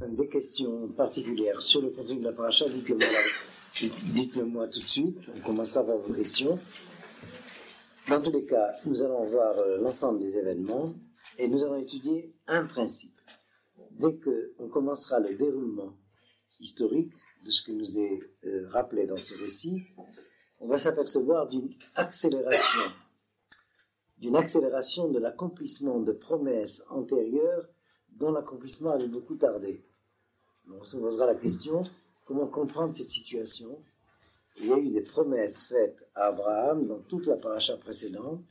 Des questions particulières sur le contenu de la paracha, dites-le moi tout de suite. On commencera par vos questions. Dans tous les cas, nous allons voir l'ensemble des événements et nous allons étudier un principe. Dès qu'on commencera le déroulement historique de ce que nous est rappelé dans ce récit, on va s'apercevoir d'une accélération de l'accomplissement de promesses antérieures dont l'accomplissement avait beaucoup tardé. On se posera la question, comment comprendre cette situation? Il y a eu des promesses faites à Abraham dans toute la paracha précédente,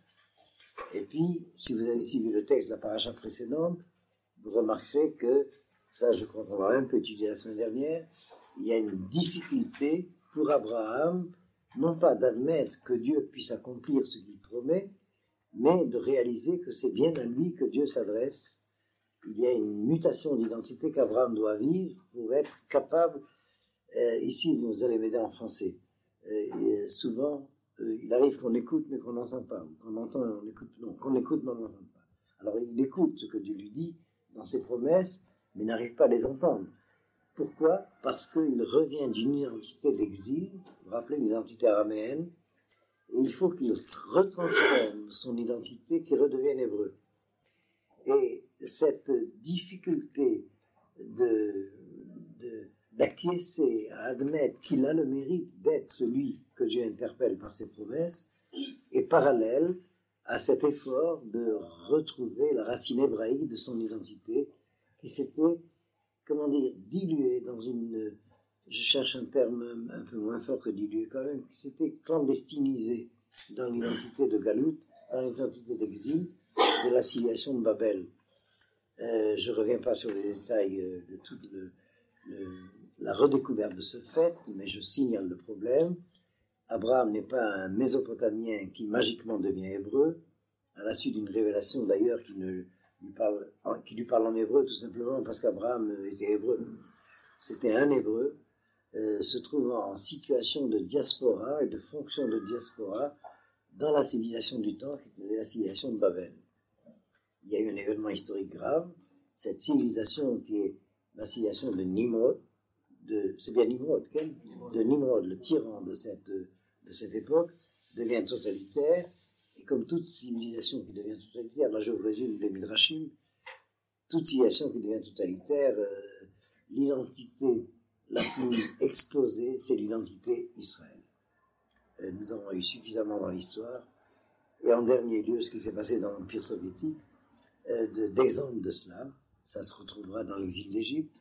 et puis, si vous avez suivi le texte de la paracha précédente, vous remarquerez que, ça je crois qu'on l'a un peu étudié la semaine dernière, il y a une difficulté pour Abraham, non pas d'admettre que Dieu puisse accomplir ce qu'il promet, mais de réaliser que c'est bien à lui que Dieu s'adresse. Il y a une mutation d'identité qu'Abraham doit vivre pour être capable, ici vous allez m'aider en français, souvent il arrive qu'on écoute mais qu'on n'entend pas, qu'on entend et on écoute, non, qu'on écoute mais on n'entend pas. Alors il écoute ce que Dieu lui dit dans ses promesses, mais n'arrive pas à les entendre. Pourquoi? Parce qu'il revient d'une identité d'exil, vous vous rappelez l'identité araméenne, et il faut qu'il retransforme son identité, qu'il redevienne hébreu. Et cette difficulté d'acquiescer, à admettre qu'il a le mérite d'être celui que Dieu interpelle par ses promesses, est parallèle à cet effort de retrouver la racine hébraïque de son identité, qui s'était, diluée dans une, je cherche un terme un peu moins fort que dilué quand même, qui s'était clandestinisée dans l'identité de Galout, dans l'identité d'exil, de l'assignation de Babel. Je ne reviens pas sur les détails de toute la redécouverte de ce fait, mais je signale le problème. Abraham n'est pas un Mésopotamien qui magiquement devient hébreu, à la suite d'une révélation d'ailleurs qui lui parle en hébreu tout simplement parce qu'Abraham était hébreu. C'était un hébreu se trouvant en situation de diaspora et de fonction de diaspora dans la civilisation du temps qui était la civilisation de Babel. Il y a eu un événement historique grave, cette civilisation qui est la civilisation de Nimrod, c'est bien Nimrod, de Nimrod, le tyran de cette époque, devient totalitaire, et comme toute civilisation qui devient totalitaire, là je vous résume les Midrashim, toute civilisation qui devient totalitaire, l'identité la plus exposée, c'est l'identité Israël. Nous avons eu suffisamment dans l'histoire, et en dernier lieu, ce qui s'est passé dans l'Empire soviétique, d'exemple de cela. Ça se retrouvera dans l'exil d'Égypte,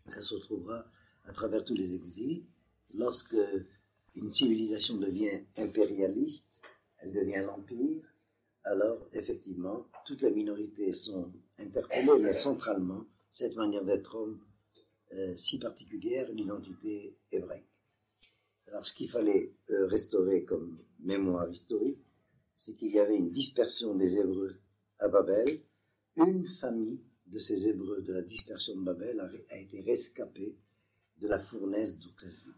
ça se retrouvera à travers tous les exils. Lorsque une civilisation devient impérialiste, elle devient l'empire, alors effectivement, toutes les minorités sont interpellées, mais centralement, cette manière d'être homme si particulière, l'identité hébraïque. Alors ce qu'il fallait restaurer comme mémoire historique, c'est qu'il y avait une dispersion des Hébreux à Babel. Une famille de ces Hébreux de la dispersion de Babel a été rescapée de la fournaise d'Ur-Kasdim.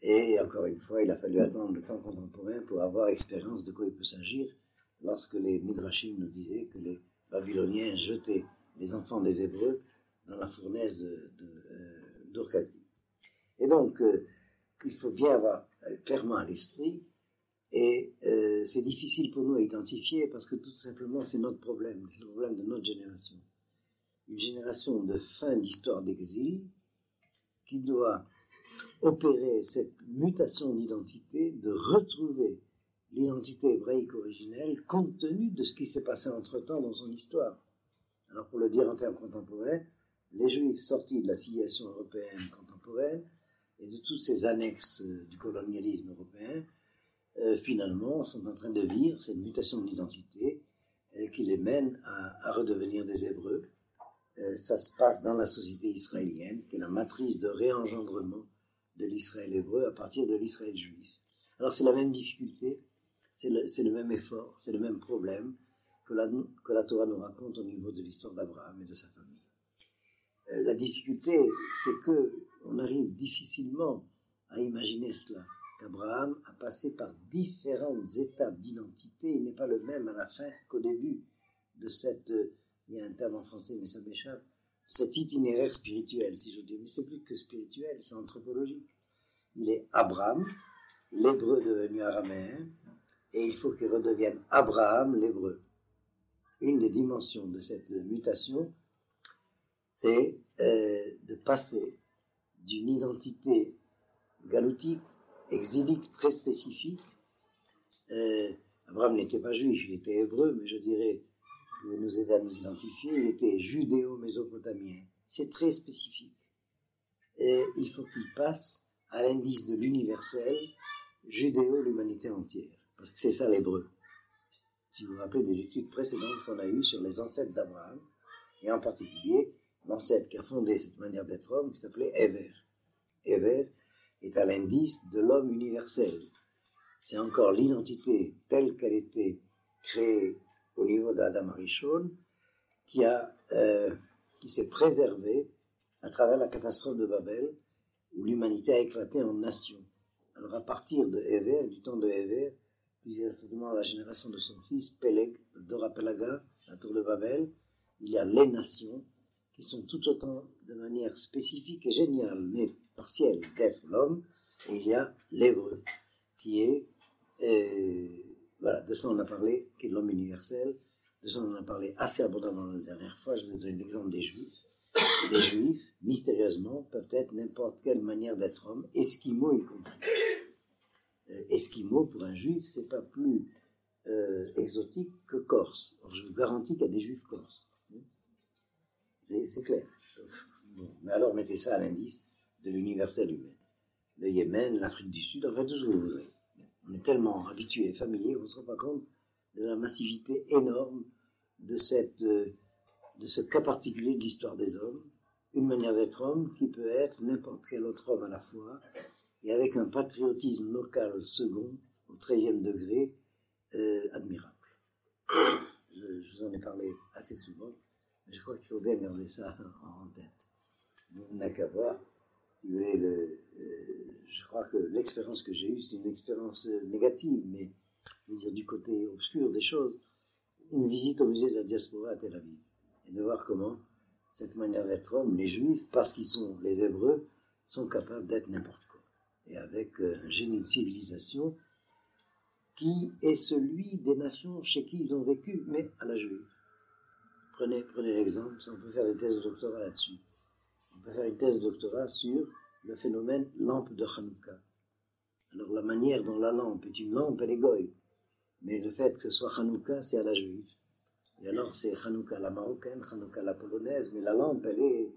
Et encore une fois, il a fallu attendre le temps contemporain pour avoir expérience de quoi il peut s'agir lorsque les Midrashim nous disaient que les Babyloniens jetaient les enfants des Hébreux dans la fournaise d'Ur-Kasdim. Et donc, il faut bien avoir clairement à l'esprit. Et c'est difficile pour nous à identifier parce que tout simplement c'est notre problème, c'est le problème de notre génération. Une génération de fin d'histoire d'exil qui doit opérer cette mutation d'identité, de retrouver l'identité hébraïque originelle compte tenu de ce qui s'est passé entre-temps dans son histoire. Alors pour le dire en termes contemporains, les Juifs sortis de la civilisation européenne contemporaine et de toutes ces annexes du colonialisme européen, finalement, sont en train de vivre cette mutation d'identité qui les mène à redevenir des Hébreux. Ça se passe dans la société israélienne, qui est la matrice de réengendrement de l'Israël hébreu à partir de l'Israël juif. Alors c'est la même difficulté, c'est le même effort, c'est le même problème que la Torah nous raconte au niveau de l'histoire d'Abraham et de sa famille. La difficulté, c'est que on arrive difficilement à imaginer cela. Abraham a passé par différentes étapes d'identité, il n'est pas le même à la fin qu'au début de cette, il y a un terme en français mais ça m'échappe, cet itinéraire spirituel, si je dis, mais c'est plus que spirituel, c'est anthropologique. Il est Abraham, l'hébreu devenu araméen, et il faut qu'il redevienne Abraham, l'hébreu. Une des dimensions de cette mutation, c'est de passer d'une identité galoutique, exilique, très spécifique. Abraham n'était pas juif, il était hébreu, mais je dirais, pour nous aider à nous identifier, il était judéo-mésopotamien. C'est très spécifique. Et il faut qu'il passe à l'indice de l'universel, judéo, l'humanité entière. Parce que c'est ça l'hébreu. Si vous vous rappelez des études précédentes qu'on a eues sur les ancêtres d'Abraham, et en particulier l'ancêtre qui a fondé cette manière d'être homme, qui s'appelait Ever. Ever est à l'indice de l'homme universel. C'est encore l'identité telle qu'elle était créée au niveau d'Adam Arishon qui s'est préservée à travers la catastrophe de Babel, où l'humanité a éclaté en nations. Alors à partir de Ever, du temps de Ever, plus exactement la génération de son fils, Peleg, Dora Pelaga, la tour de Babel, il y a les nations qui sont tout autant de manière spécifique et géniale, mais partielle, d'être l'homme, et il y a l'hébreu, qui est, voilà, de ça on a parlé, qui est l'homme universel, de ça on a parlé assez abondamment la dernière fois. Je vais donner l'exemple des Juifs. Les Juifs, mystérieusement, peuvent être n'importe quelle manière d'être homme, esquimaux y compris. Esquimaux, pour un Juif, c'est pas plus exotique que corse. Alors, je vous garantis qu'il y a des Juifs corses. C'est clair. Bon. Mais alors, mettez ça à l'indice de l'universel humain. Le Yémen, l'Afrique du Sud, enfin, tout ce que vous voudrez. On est tellement habitués et familiers qu'on ne se rend pas compte de la massivité énorme de ce cas particulier de l'histoire des hommes, une manière d'être homme qui peut être n'importe quel autre homme à la fois, et avec un patriotisme local second, au 13e degré, admirable. Je vous en ai parlé assez souvent, mais je crois qu'il faut bien garder ça en tête. Vous n'avez qu'à voir, si vous voulez, je crois que l'expérience que j'ai eue, c'est une expérience négative, mais je veux dire du côté obscur des choses, une visite au musée de la diaspora à Tel Aviv, et de voir comment cette manière d'être homme, les Juifs, parce qu'ils sont les Hébreux, sont capables d'être n'importe quoi. Et avec un génie de civilisation qui est celui des nations chez qui ils ont vécu, mais à la juive. Prenez l'exemple, on peut faire des thèses de doctorat là-dessus. On peut faire une thèse de doctorat sur le phénomène lampe de Hanouka. Alors la manière dont la lampe est une lampe, elle est goy. Mais le fait que ce soit Hanouka, c'est à la juive. Et alors c'est Hanouka la marocaine, Hanouka la polonaise, mais la lampe, elle est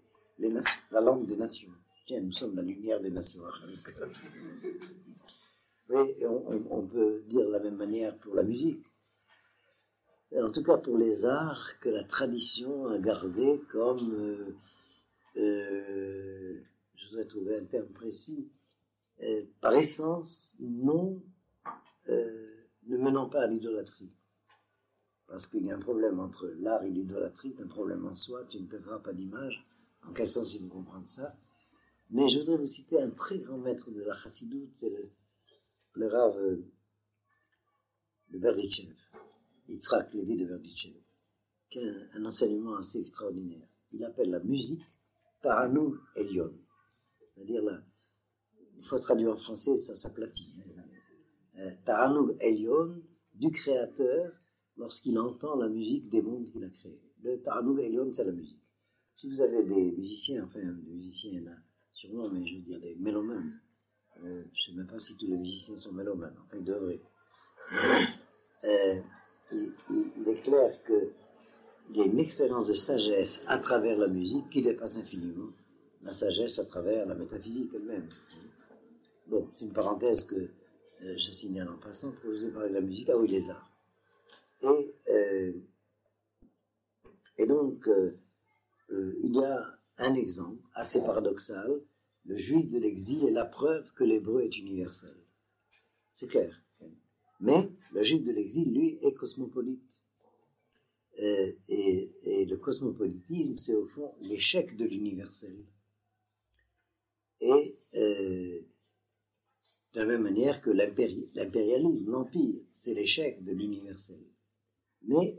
la lampe des nations. Tiens, nous sommes la lumière des nations à Hanouka. Oui, et on peut dire de la même manière pour la musique. Et en tout cas pour les arts que la tradition a gardé comme, je voudrais trouver un terme précis, par essence, non, ne menant pas à l'idolâtrie. Parce qu'il y a un problème entre l'art et l'idolâtrie, c'est un problème en soi, tu ne te feras pas d'image. En quel sens il faut comprendre ça? Mais je voudrais vous citer un très grand maître de la chassidoute, c'est le Rav de Berdichev, Yitzhak Levi de Berdichev, qui a un enseignement assez extraordinaire. Il appelle la musique Taranug Elyon. C'est-à-dire, il faut traduire en français, ça s'aplatit. Taranug Elyon, du créateur, lorsqu'il entend la musique des mondes qu'il a créés. Le Taranug Elyon, c'est la musique. Si vous avez des musiciens, enfin, des musiciens, il y en a sûrement, mais je veux dire des mélomanes, je ne sais même pas si tous les musiciens sont mélomanes, enfin, ils devraient. Il est clair qu'il y a une expérience de sagesse à travers la musique qui dépasse infiniment la sagesse à travers la métaphysique elle-même. Bon, c'est une parenthèse que je signale en passant pour vous parler de la musique. Ah oui, les arts. Et donc, il y a un exemple assez paradoxal. Le juif de l'exil est la preuve que l'hébreu est universel. C'est clair. Mais le juif de l'exil, lui, est cosmopolite. Et le cosmopolitisme, c'est au fond l'échec de l'universel. Et de la même manière que l'impérialisme, l'empire, c'est l'échec de l'universel. Mais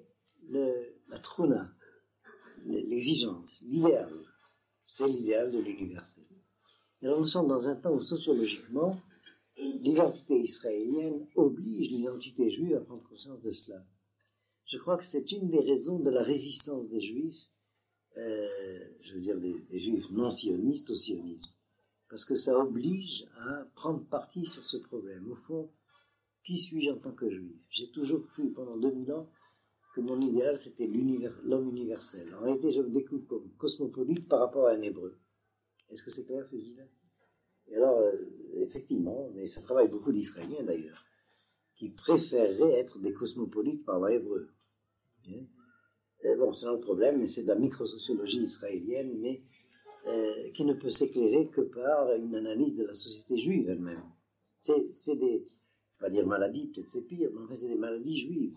la truna, l'exigence, l'idéal. C'est l'idéal de l'universel. Alors nous sommes dans un temps où sociologiquement, l'identité israélienne oblige l'identité juive à prendre conscience de cela. Je crois que c'est une des raisons de la résistance des juifs, je veux dire des juifs non sionistes au sionisme. Parce que ça oblige à prendre parti sur ce problème. Au fond, qui suis-je en tant que juif? J'ai toujours cru pendant 2000 ans que mon idéal c'était l'homme universel. En réalité, je me découvre comme cosmopolite par rapport à un hébreu. Est-ce que c'est clair ce que je dis là? Et alors, effectivement, mais ça travaille beaucoup d'Israéliens d'ailleurs, qui préféreraient être des cosmopolites parlant hébreu. Bon, c'est un autre problème, mais c'est de la microsociologie israélienne, mais qui ne peut s'éclairer que par une analyse de la société juive elle-même. C'est des, on va dire maladies, peut-être c'est pire, mais en fait c'est des maladies juives.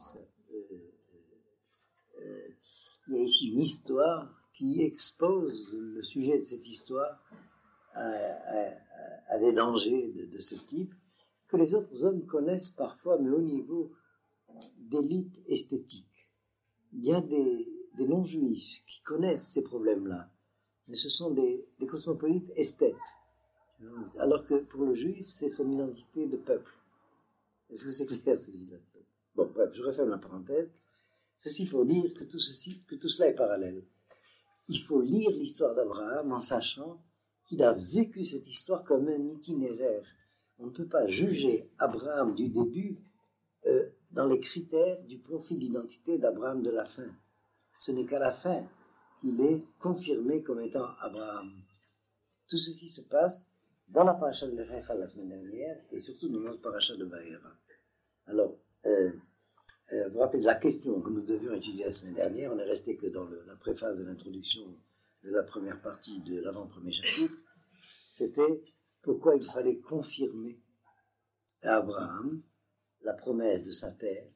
Il y a ici une histoire qui expose le sujet de cette histoire à des dangers de ce type, que les autres hommes connaissent parfois, mais au niveau d'élite esthétique. Il y a des non-juifs qui connaissent ces problèmes-là, mais ce sont des cosmopolites esthètes. Alors que pour le juif, c'est son identité de peuple. Est-ce que c'est clair, ce que je dis là? Bon, bref, je referme la parenthèse. Ceci pour dire que tout cela est parallèle. Il faut lire l'histoire d'Abraham en sachant qu'il a vécu cette histoire comme un itinéraire. On ne peut pas juger Abraham du début dans les critères du profil d'identité d'Abraham de la fin. Ce n'est qu'à la fin qu'il est confirmé comme étant Abraham. Tout ceci se passe dans la paracha de l'Erecha la semaine dernière et surtout dans notre paracha de Vaïra. Alors, vous vous rappelez de la question que nous devions étudier la semaine dernière, on n'est resté que dans la préface de l'introduction de la première partie de l'avant-premier chapitre, c'était pourquoi il fallait confirmer à Abraham la promesse de sa terre,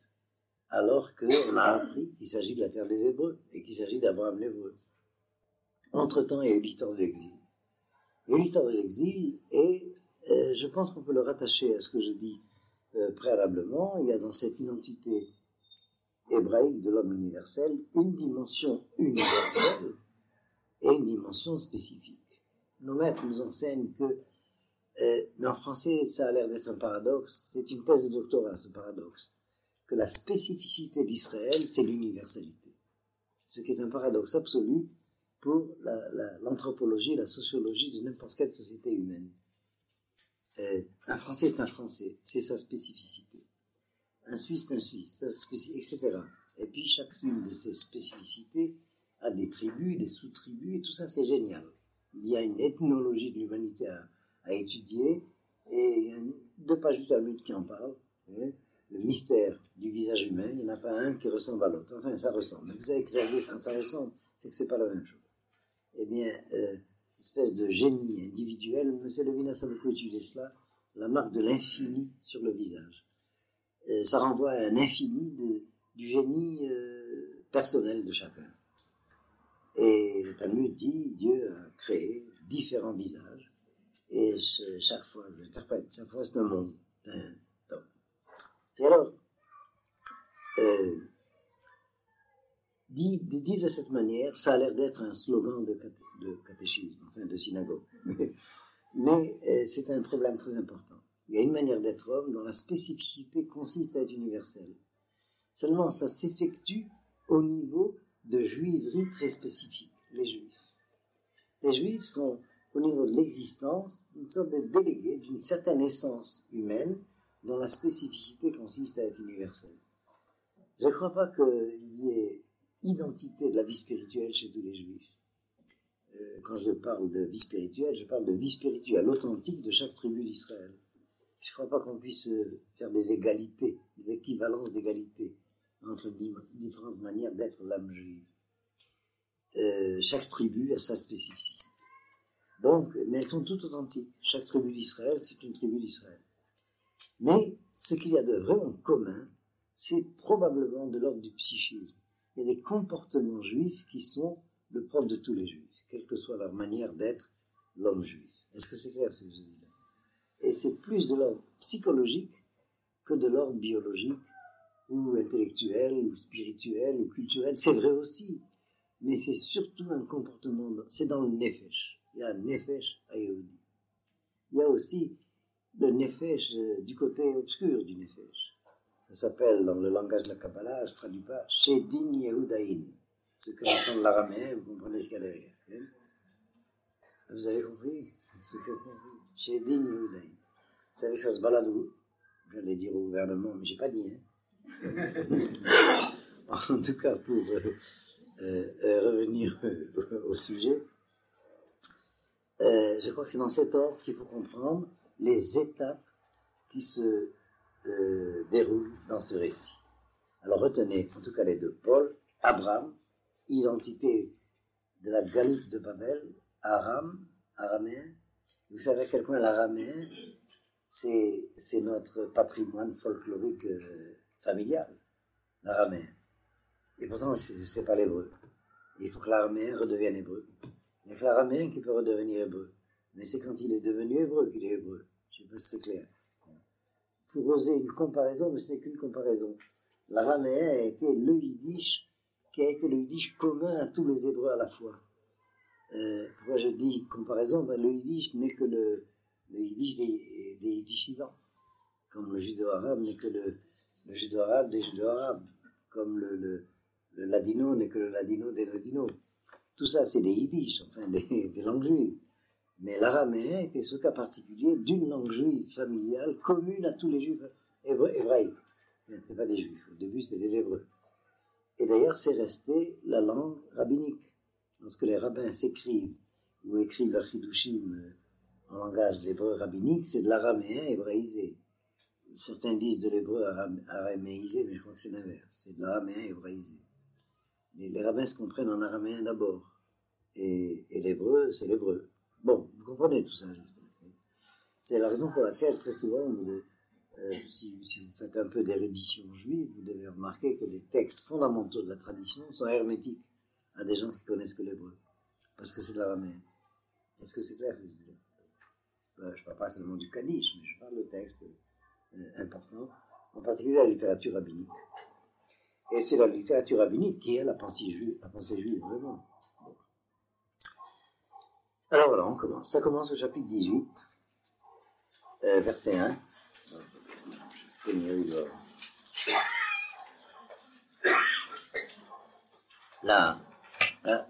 alors qu'on a appris qu'il s'agit de la terre des Hébreux et qu'il s'agit d'Abraham l'Hébreu. Entre-temps, il y a eu l'histoire de l'exil. Et l'histoire de l'exil, et je pense qu'on peut le rattacher à ce que je dis préalablement, il y a dans cette identité hébraïque de l'homme universel une dimension universelle et une dimension spécifique. Nos maîtres nous enseignent que, mais en français ça a l'air d'être un paradoxe, c'est une thèse de doctorat ce paradoxe, que la spécificité d'Israël c'est l'universalité, ce qui est un paradoxe absolu pour l'anthropologie et la sociologie de n'importe quelle société humaine. Un Français c'est un Français, c'est sa spécificité. Un Suisse c'est un Suisse, etc. Et puis chacune de ces spécificités a des tribus, des sous-tribus, et tout ça c'est génial. Il y a une ethnologie de l'humanité à étudier, et il y a deux pages du Talmud qui en parlent. Le mystère du visage humain, il n'y en a pas un qui ressemble à l'autre. Enfin, ça ressemble. Mais vous savez que ça veut dire quand ça ressemble, c'est que c'est pas la même chose. Eh bien, espèce de génie individuel, M. Levinas a beaucoup étudié cela, la marque de l'infini sur le visage. Ça renvoie à un infini du génie personnel de chacun. Et le Talmud dit, Dieu a créé différents visages, et chaque fois, je l'interprète, chaque fois c'est un monde. Et alors, dit de cette manière, ça a l'air d'être un slogan de catéchisme, enfin de synagogue. Mais c'est un problème très important. Il y a une manière d'être homme dont la spécificité consiste à être universelle. Seulement, ça s'effectue au niveau de juiverie très spécifique, les juifs. Les juifs sont, au niveau de l'existence, une sorte de délégués d'une certaine essence humaine dont la spécificité consiste à être universelle. Je ne crois pas qu'il y ait identité de la vie spirituelle chez tous les juifs. Quand je parle de vie spirituelle, je parle de vie spirituelle authentique de chaque tribu d'Israël. Je ne crois pas qu'on puisse faire des égalités, des équivalences d'égalité entre différentes manières d'être l'âme juive. Chaque tribu a sa spécificité. Donc, mais elles sont toutes authentiques. Chaque tribu d'Israël, c'est une tribu d'Israël. Mais ce qu'il y a de vraiment commun, c'est probablement de l'ordre du psychisme. Il y a des comportements juifs qui sont le propre de tous les juifs, quelle que soit leur manière d'être l'homme juif. Est-ce que c'est clair ce que je dis là? Et c'est plus de l'ordre psychologique que de l'ordre biologique ou intellectuel ou spirituel ou culturel. C'est vrai aussi, mais c'est surtout un comportement, c'est dans le nefesh. Il y a un nefesh à Yehudi. Il y a aussi le nefesh du côté obscur du nefesh. Ça s'appelle, dans le langage de la Kabbalah, je ne traduis pas, Shedin Yehudaïn. Ceux qui entendent l'araméen, vous comprenez ce qu'il y a derrière. Vous avez compris? Ceux qui ont compris. Shedin Yehudaïn. Vous savez que ça se balade où? J'allais dire au gouvernement, mais je n'ai pas dit. En tout cas, pour revenir au sujet, je crois que c'est dans cet ordre qu'il faut comprendre les étapes qui se déroulent dans ce récit. Alors retenez, en tout cas les deux pôles, Abraham, identité de la galoute de Babel, araméen. Vous savez à quel point l'araméen, c'est notre patrimoine folklorique familial, l'araméen. Et pourtant, c'est pas l'hébreu. Il faut que l'araméen redevienne hébreu. Il n'y a que l'araméen qui peut redevenir hébreu. Mais c'est quand il est devenu hébreu qu'il est hébreu. Je ne sais pas si c'est clair. Pour oser une comparaison, mais ce n'est qu'une comparaison. L'araméen a été le yiddish qui a été le yiddish commun à tous les hébreux à la fois. Pourquoi je dis comparaison? Le yiddish n'est que le yiddish des yiddishisants. Comme le judo-arabe n'est que le judo-arabe des judo-arabes. Comme le ladino n'est que le ladino des ladinos. Tout ça, c'est des yiddish, enfin des langues juives. Mais l'araméen était ce cas particulier d'une langue juive familiale commune à tous les juifs hébraïques. Ce n'étaient pas des juifs, au début c'était des hébreux. Et d'ailleurs, c'est resté la langue rabbinique. Lorsque les rabbins s'écrivent ou écrivent la chidushim en langage de l'hébreu rabbinique, c'est de l'araméen hébraïsé. Certains disent de l'hébreu araméisé, mais je crois que c'est l'inverse. C'est de l'araméen hébraïsé. Les rabbins se comprennent en araméen d'abord. Et l'hébreu, c'est l'hébreu. Bon, vous comprenez tout ça, j'espère. C'est la raison pour laquelle, très souvent, si vous faites un peu d'érudition juive, vous devez remarquer que les textes fondamentaux de la tradition sont hermétiques à des gens qui connaissent que l'hébreu. Parce que c'est de l'araméen. Est-ce que c'est clair, ce que je dis là? Je ne parle pas seulement du Kaddish, mais je parle de textes importants, en particulier la littérature rabbinique. Et c'est la littérature rabbinique qui est la pensée juive vraiment. Bon. Alors voilà, on commence. Ça commence au chapitre 18, verset 1.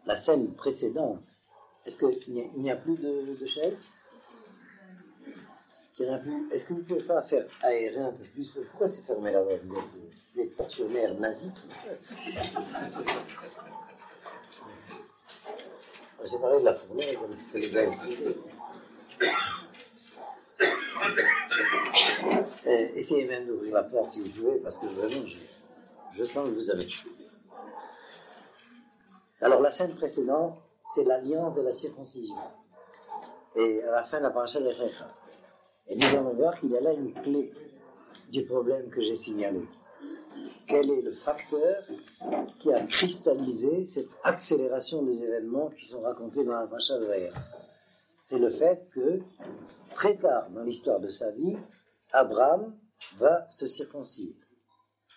La scène précédente, est-ce qu'il n'y a plus de chaises? S'il n'y en a plus, est-ce que vous ne pouvez pas faire aérer un peu plus? Pourquoi c'est fermé là-bas? Vous êtes des tortionnaires nazis. J'ai parlé de la fournaise, ça les a inspirés. Essayez même d'ouvrir la porte si vous pouvez, parce que vraiment, je sens que vous avez chaud. Alors, la scène précédente, c'est l'alliance de la circoncision. Et à la fin de la paracha de Recha. Et nous allons voir qu'il y a là une clé du problème que j'ai signalé. Quel est le facteur qui a cristallisé cette accélération des événements qui sont racontés dans la paracha de Recha? C'est le fait que, très tard dans l'histoire de sa vie, Abraham va se circoncire.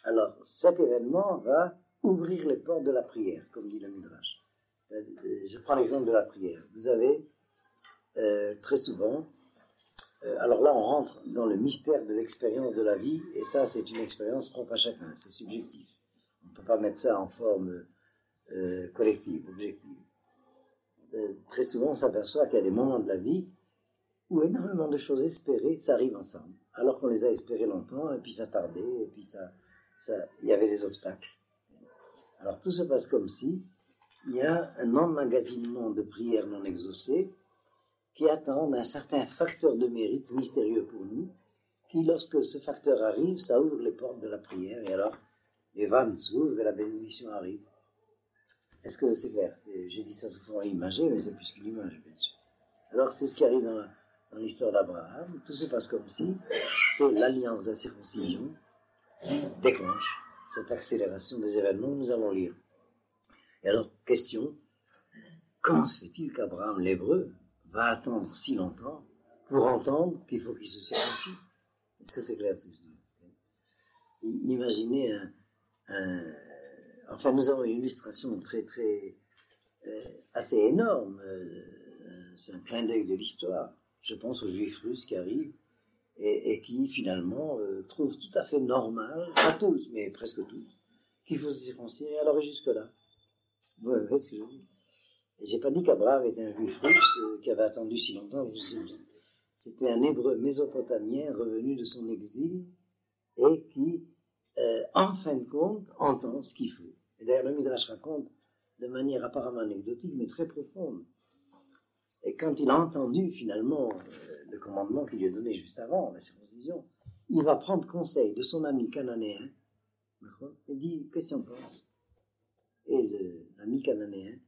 Alors, cet événement va ouvrir les portes de la prière, comme dit le Midrash. Je prends l'exemple de la prière. Vous avez très souvent, alors là on rentre dans le mystère de l'expérience de la vie, et ça c'est une expérience propre à chacun, c'est subjectif. On ne peut pas mettre ça en forme collective, objective. Très souvent on s'aperçoit qu'il y a des moments de la vie où énormément de choses espérées s'arrivent ensemble, alors qu'on les a espérées longtemps, et puis ça tardait, et puis il y avait des obstacles. Alors tout se passe comme si il y a un emmagasinement de prières non exaucées qui attendent un certain facteur de mérite mystérieux pour nous, qui lorsque ce facteur arrive, ça ouvre les portes de la prière, et alors les vannes s'ouvrent et la bénédiction arrive. Est-ce que c'est clair? J'ai dit ça souvent imagé, mais c'est plus qu'une image, bien sûr. Alors c'est ce qui arrive dans l'histoire d'Abraham. Tout se passe comme si c'est l'alliance de la circoncision qui déclenche cette accélération des événements que nous allons lire. Et alors, question, comment se fait-il qu'Abraham, l'hébreu, va attendre si longtemps pour entendre qu'il faut qu'il se circoncie? Est-ce que c'est clair ce que je dis? Imaginez enfin, nous avons une illustration très, très assez énorme. C'est un clin d'œil de l'histoire. Je pense aux Juifs russes qui arrivent et qui finalement trouvent tout à fait normal, pas tous, mais presque tous, qu'il faut se circoncire et alors jusque-là. Vous voyez ce que je veux dire? Et j'ai pas dit qu'Abraham était un Juif russe qui avait attendu si longtemps. C'était un Hébreu mésopotamien revenu de son exil et qui, en fin de compte, entend ce qu'il faut. Et d'ailleurs, le Midrash raconte de manière apparemment anecdotique, mais très profonde. Et quand il a entendu finalement le commandement qu'il lui a donné juste avant, la circoncision, il va prendre conseil de son ami cananéen. Il dit, qu'est-ce que tu en penses? Et l'ami cananéen,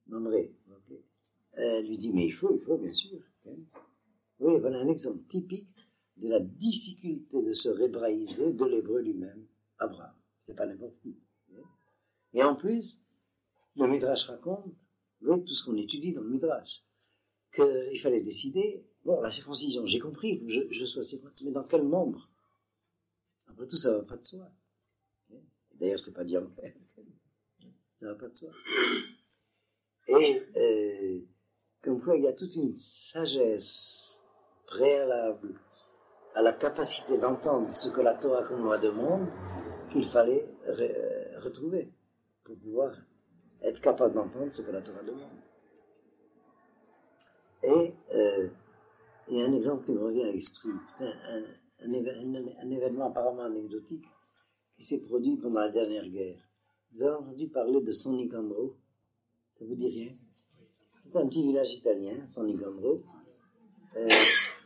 Mamré, lui dit, mais il faut, bien sûr. Oui, voilà un exemple typique de la difficulté de se rébraïser de l'hébreu lui-même, Abraham. C'est pas n'importe qui. Et en plus, le Midrash raconte, oui, tout ce qu'on étudie dans le Midrash, qu'il fallait décider, bon, la circoncision, j'ai compris, je sois circoncis, mais dans quel membre? Après tout, ça va pas de soi. D'ailleurs, c'est pas dit en clair. Ça va pas de soi. Et comme quoi, il y a toute une sagesse préalable à la capacité d'entendre ce que la Torah comme loi demande, qu'il fallait retrouver pour pouvoir être capable d'entendre ce que la Torah demande. Et il y a un exemple qui me revient à l'esprit. C'est un événement apparemment anecdotique qui s'est produit pendant la dernière guerre. Vous avez entendu parler de San Nicandro? Ça vous dit rien? C'est un petit village italien, San Nicandro,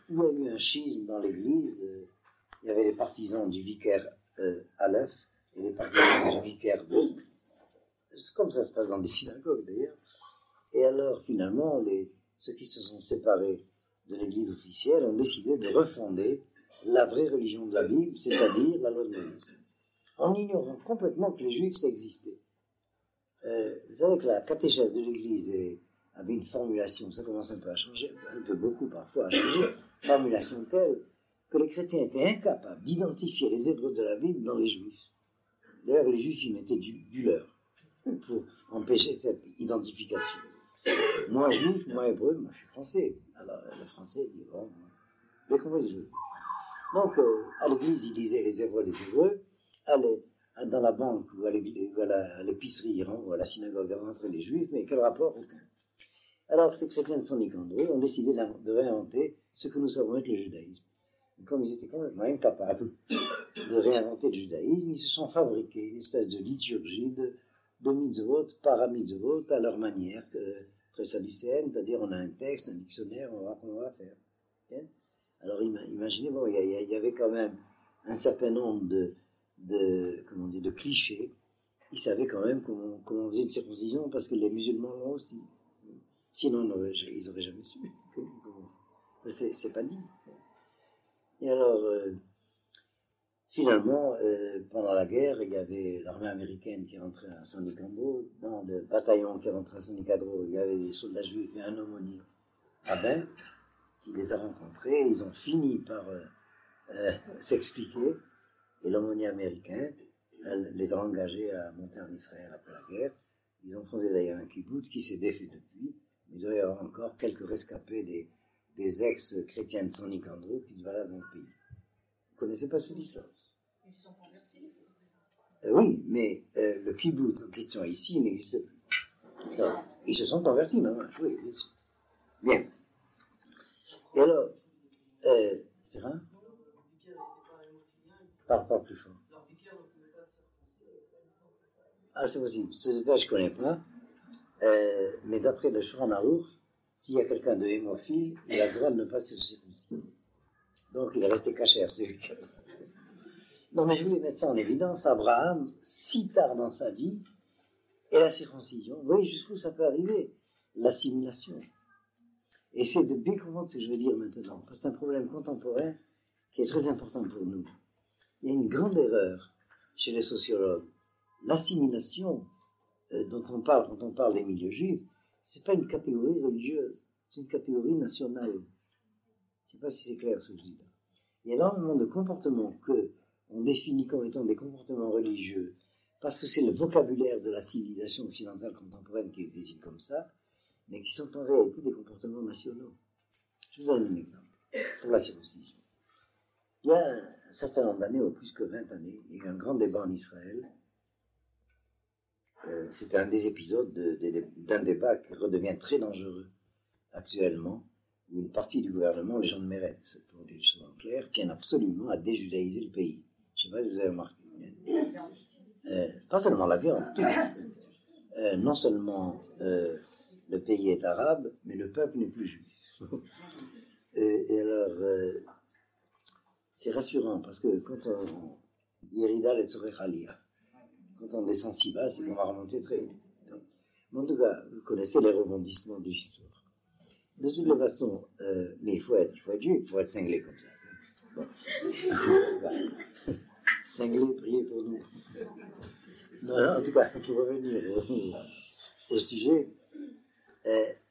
où il y a eu un schisme dans l'église. Il y avait les partisans du vicaire Aleph et les partisans du vicaire B. C'est comme ça se passe dans des synagogues d'ailleurs. Et alors finalement, ceux qui se sont séparés de l'église officielle ont décidé de refonder la vraie religion de la Bible, c'est-à-dire la loi de Moïse, en ignorant complètement que les Juifs ça existait. Vous savez que la catéchèse de l'église avait une formulation, ça commence un peu à changer, un peu beaucoup parfois à changer, formulation telle que les chrétiens étaient incapables d'identifier les Hébreux de la Bible dans les Juifs. D'ailleurs, les Juifs y mettaient du leur pour empêcher cette identification. Moi juif, moi hébreu, moi je suis français. Alors le français dit bon, j'ai compris les Juifs. Donc à l'église, ils lisaient les Hébreux, dans la banque ou à l'épicerie ou à la synagogue rentraient les Juifs, mais quel rapport? Aucun. Alors ces chrétiens de San Nicandro ont décidé de réinventer ce que nous savons être le judaïsme. Et comme ils étaient complètement incapables de réinventer le judaïsme, ils se sont fabriqués une espèce de liturgie de mitzvot, para-mitzvot, à leur manière, très sadducéenne, c'est-à-dire on a un texte, un dictionnaire, on va faire. Okay? Alors imaginez, bon, il y avait quand même un certain nombre de clichés. Ils savaient quand même comment on faisait une circoncision, parce que les musulmans l'ont aussi. Sinon, ils n'auraient jamais su. C'est pas dit. Et alors, finalement, pendant la guerre, il y avait l'armée américaine qui rentrait à San Nicandro. Dans le bataillon qui rentrait à San Nicandro, il y avait des soldats juifs et un aumônier rabbin qui les a rencontrés. Ils ont fini par s'expliquer. Et l'aumônier américain les a engagés à monter en Israël après la guerre. Ils ont fondé d'ailleurs un kibbutz qui s'est défait depuis. Mais il doit y avoir encore quelques rescapés des ex-chrétiens de San Nicandro qui se baladent dans le pays. Vous ne connaissez pas cette histoire? Ils se sont convertis? Oui, mais le kibbutz en question ici n'existe plus. Alors, ils se sont convertis, maman. Oui, bien sûr. Bien. Et alors, c'est vrai? Parle pas plus fort. Ah, c'est possible. Ce détail, je ne connais pas. Mais d'après le Shulchan Aruch, s'il y a quelqu'un de hémophile, il a le droit de ne pas se circoncire. Donc, il est resté caché, c'est lui. Non, mais je voulais mettre ça en évidence. Abraham, si tard dans sa vie, et la circoncision, vous voyez jusqu'où ça peut arriver, l'assimilation. Et c'est de bien comprendre ce que je veux dire maintenant, parce que c'est un problème contemporain qui est très important pour nous. Il y a une grande erreur chez les sociologues. L'assimilation dont on parle quand on parle des milieux juifs, c'est pas une catégorie religieuse, c'est une catégorie nationale. Je ne sais pas si c'est clair ce que je dis là. Il y a énormément de comportements que on définit comme étant des comportements religieux parce que c'est le vocabulaire de la civilisation occidentale contemporaine qui les désigne comme ça, mais qui sont en réalité des comportements nationaux. Je vous donne un exemple, pour la circoncision. Il y a un certain nombre d'années, ou plus que 20 années, il y a eu un grand débat en Israël. C'était un des épisodes d'un débat qui redevient très dangereux actuellement, où une partie du gouvernement, les gens de Meretz, pour dire les choses en clair, tiennent absolument à déjudaïser le pays. Je ne sais pas si vous avez remarqué. Pas seulement la viande, tout. Non seulement le pays est arabe, mais le peuple n'est plus juif. Et alors, c'est rassurant, parce que quand on... Yerida et Tzorechalia, quand on descend si bas, c'est qu'on va remonter très haut. Mais en tout cas, vous connaissez les rebondissements de l'histoire. De toutes les façons, mais il faut être juif, il faut être cinglé comme ça. Bon. Cinglé, priez pour nous. Non, en tout cas, pour revenir au sujet,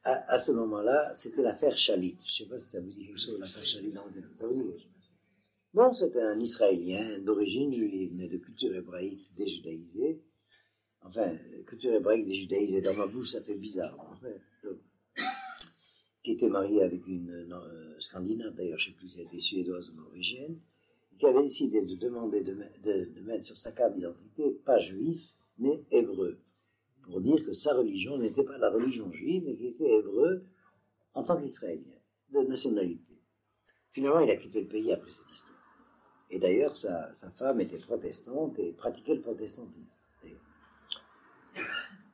à ce moment-là, c'était l'affaire Shalit. Je ne sais pas si ça vous dit quelque chose, l'affaire Shalit. Ça vous dit quelque chose? Non, c'était un Israélien d'origine juive, mais de culture hébraïque déjudaïsée. Enfin, culture hébraïque déjudaïsée, dans ma bouche, ça fait bizarre. Enfin, qui était marié avec une Scandinave, d'ailleurs, je ne sais plus si elle était suédoise ou norvégienne, qui avait décidé de demander de mettre sur sa carte d'identité, pas juif, mais hébreu, pour dire que sa religion n'était pas la religion juive, mais qu'il était hébreu en tant qu'israélien, de nationalité. Finalement, il a quitté le pays après cette histoire. Et d'ailleurs, sa femme était protestante et pratiquait le protestantisme.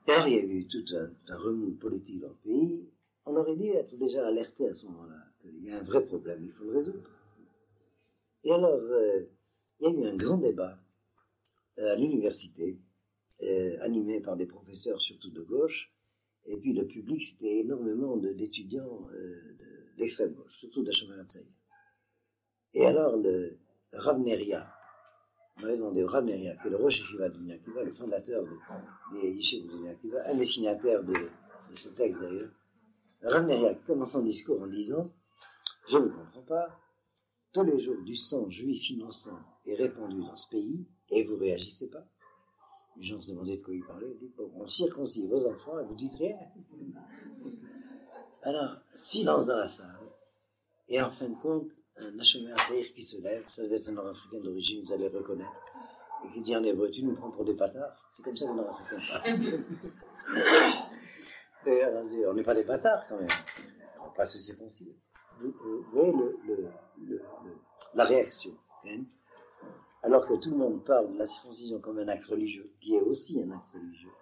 Et alors, il y a eu tout un remous politique dans le pays. On aurait dû être déjà alerté à ce moment-là qu'il y a un vrai problème, il faut le résoudre. Et alors, il y a eu un grand débat à l'université, animé par des professeurs surtout de gauche, et puis le public, c'était énormément d'étudiants d'extrême gauche, surtout d'Hashomer Hatzair. Et alors, le Rav Neria, on avait demandé au Rav Neria, qui est le Rosh Yeshiva de Bnei Akiva, le fondateur des Yeshivot de Bnei Akiva, un des signataires de ce texte d'ailleurs, le Rav Neria commence son discours en disant « Je ne comprends pas, tous les jours du sang juif innocent est répandu dans ce pays, et vous ne réagissez pas. » Les gens se demandaient de quoi il parlait, ils disaient « On circoncit vos enfants et vous dites rien. » Alors, silence dans la salle, et en fin de compte, un Hashomer Hatzair qui se lève, ça doit être un Nord-Africain d'origine, vous allez le reconnaître, et qui dit en hébreu, tu nous prends pour des bâtards. C'est comme ça que les Nord-Africains parlent. Et alors, on n'est pas des bâtards quand même, on ne va pas se circoncire. Vous voyez la réaction. Hein? Alors que tout le monde parle de la circoncision comme un acte religieux, qui est aussi un acte religieux.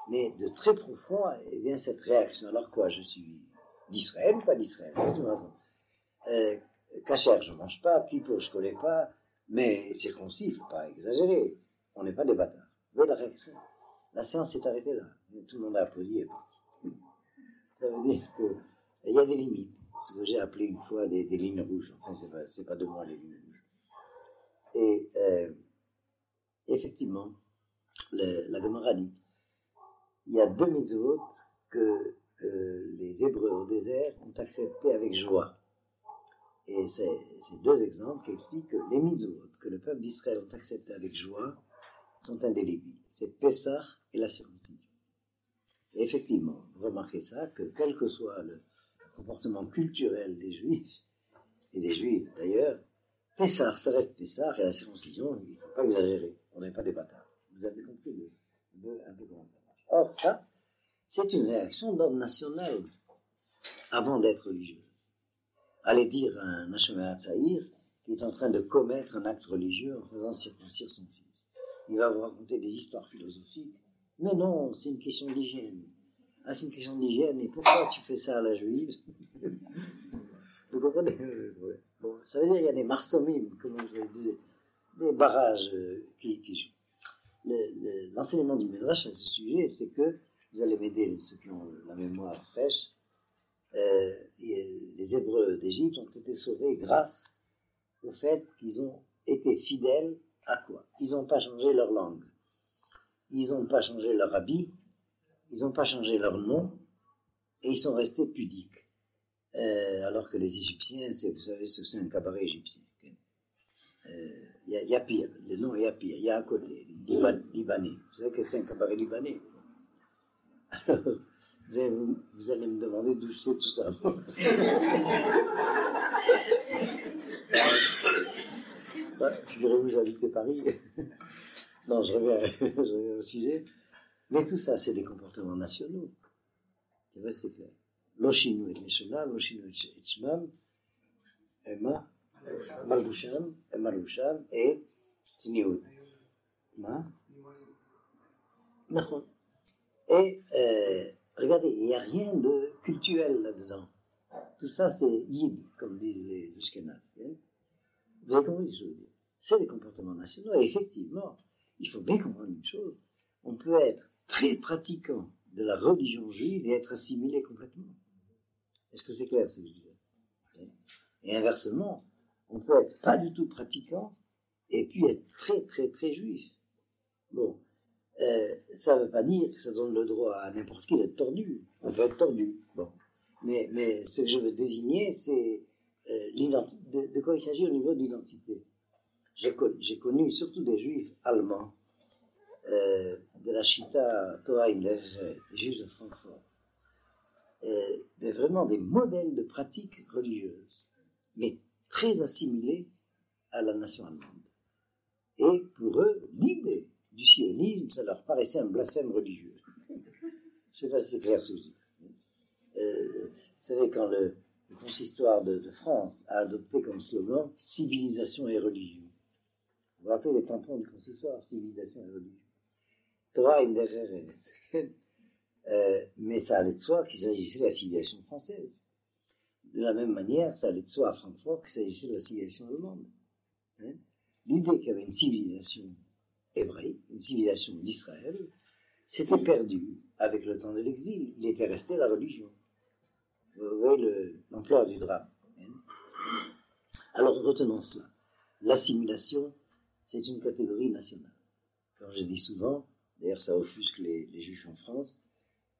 Mais de très profond, eh bien, cette réaction. Alors quoi, je suis d'Israël ou pas d'Israël? Kasher, je ne mange pas, Kippo, je ne connais pas, mais circoncis, il ne faut pas exagérer. On n'est pas des bâtards. Vous voyez la réaction? La séance s'est arrêtée là. Tout le monde a applaudi et est parti. Ça veut dire qu'il y a des limites. Ce que j'ai appelé une fois des lignes rouges. Enfin, c'est pas de moi les lignes rouges. Et effectivement, la Gemara dit il y a 2 mitzvot que les Hébreux au désert ont accepté avec joie. Et c'est 2 exemples qui expliquent que les mitzvot que le peuple d'Israël ont accepté avec joie sont indélébiles. C'est Pessah et la circoncision. Et effectivement, vous remarquez ça, que quel que soit le comportement culturel des Juifs, et des Juifs d'ailleurs, Pessah, ça reste Pessah, et la circoncision, il ne faut pas exagérer, on n'est pas des bâtards. Vous avez compris un peu comment ça marche. Or, ça, c'est une réaction d'ordre national, avant d'être religieuse. Allez dire à un Hashomer Hatzair qui est en train de commettre un acte religieux en faisant circoncire son fils. Il va vous raconter des histoires philosophiques. Mais non, c'est une question d'hygiène. Ah, c'est une question d'hygiène, et pourquoi tu fais ça à la juive? Vous comprenez? Bon, ça veut dire qu'il y a des marsomim, comme je le disais, des barrages qui jouent. L'enseignement du Midrash à ce sujet, c'est que, vous allez m'aider, ceux qui ont la mémoire fraîche, les Hébreux d'Égypte ont été sauvés grâce au fait qu'ils ont été fidèles à quoi? Ils n'ont pas changé leur langue. Ils n'ont pas changé leur habit, ils n'ont pas changé leur nom, et ils sont restés pudiques. Alors que les Égyptiens, vous savez, c'est un cabaret égyptien. Il il y a pire, le nom il y a pire, il y a un côté, libanais. Vous savez que c'est un cabaret libanais. Vous allez me demander d'où c'est tout ça. Figurez-vous, j'habitais Paris. Non, je reviens au sujet. Mais tout ça, c'est des comportements nationaux. Tu vois, c'est clair. Loshinu et Meshona, Loshinu et Shmam, Emma, Maloucham et Tzniut. Et regardez, il n'y a rien de culturel là-dedans. Tout ça, c'est yid, comme disent les Ashkénazes. Vous avez compris ce que je veux dire? C'est des comportements nationaux. Et effectivement, il faut bien comprendre une chose. On peut être très pratiquant de la religion juive et être assimilé complètement. Est-ce que c'est clair ce que je dis? Et inversement, on peut être pas du tout pratiquant et puis être très très très juif. Bon, ça ne veut pas dire que ça donne le droit à n'importe qui d'être tordu. On peut être tordu. Bon, mais ce que je veux désigner, c'est de quoi il s'agit au niveau de l'identité. J'ai connu surtout des juifs allemands de la Chita Toraim, des juifs de Francfort. Mais vraiment des modèles de pratiques religieuses, mais très assimilés à la nation allemande. Et pour eux, l'idée du sionisme, ça leur paraissait un blasphème religieux. Je ne sais pas si c'est clair ce que je dis. Vous savez, quand le consistoire de France a adopté comme slogan « civilisation et religion », vous vous rappelez les tampons du consistoire, civilisation et religion. Torah im dereret. Mais ça allait de soi qu'il s'agissait de la civilisation française. De la même manière, ça allait de soi à Francfort qu'il s'agissait de la civilisation allemande. L'idée qu'il y avait une civilisation hébraïque, une civilisation d'Israël, s'était perdue avec le temps de l'exil. Il était resté la religion. Vous voyez l'ampleur du drame. Alors retenons cela. L'assimilation, c'est une catégorie nationale. Comme je dis souvent, d'ailleurs ça offusque les juifs en France,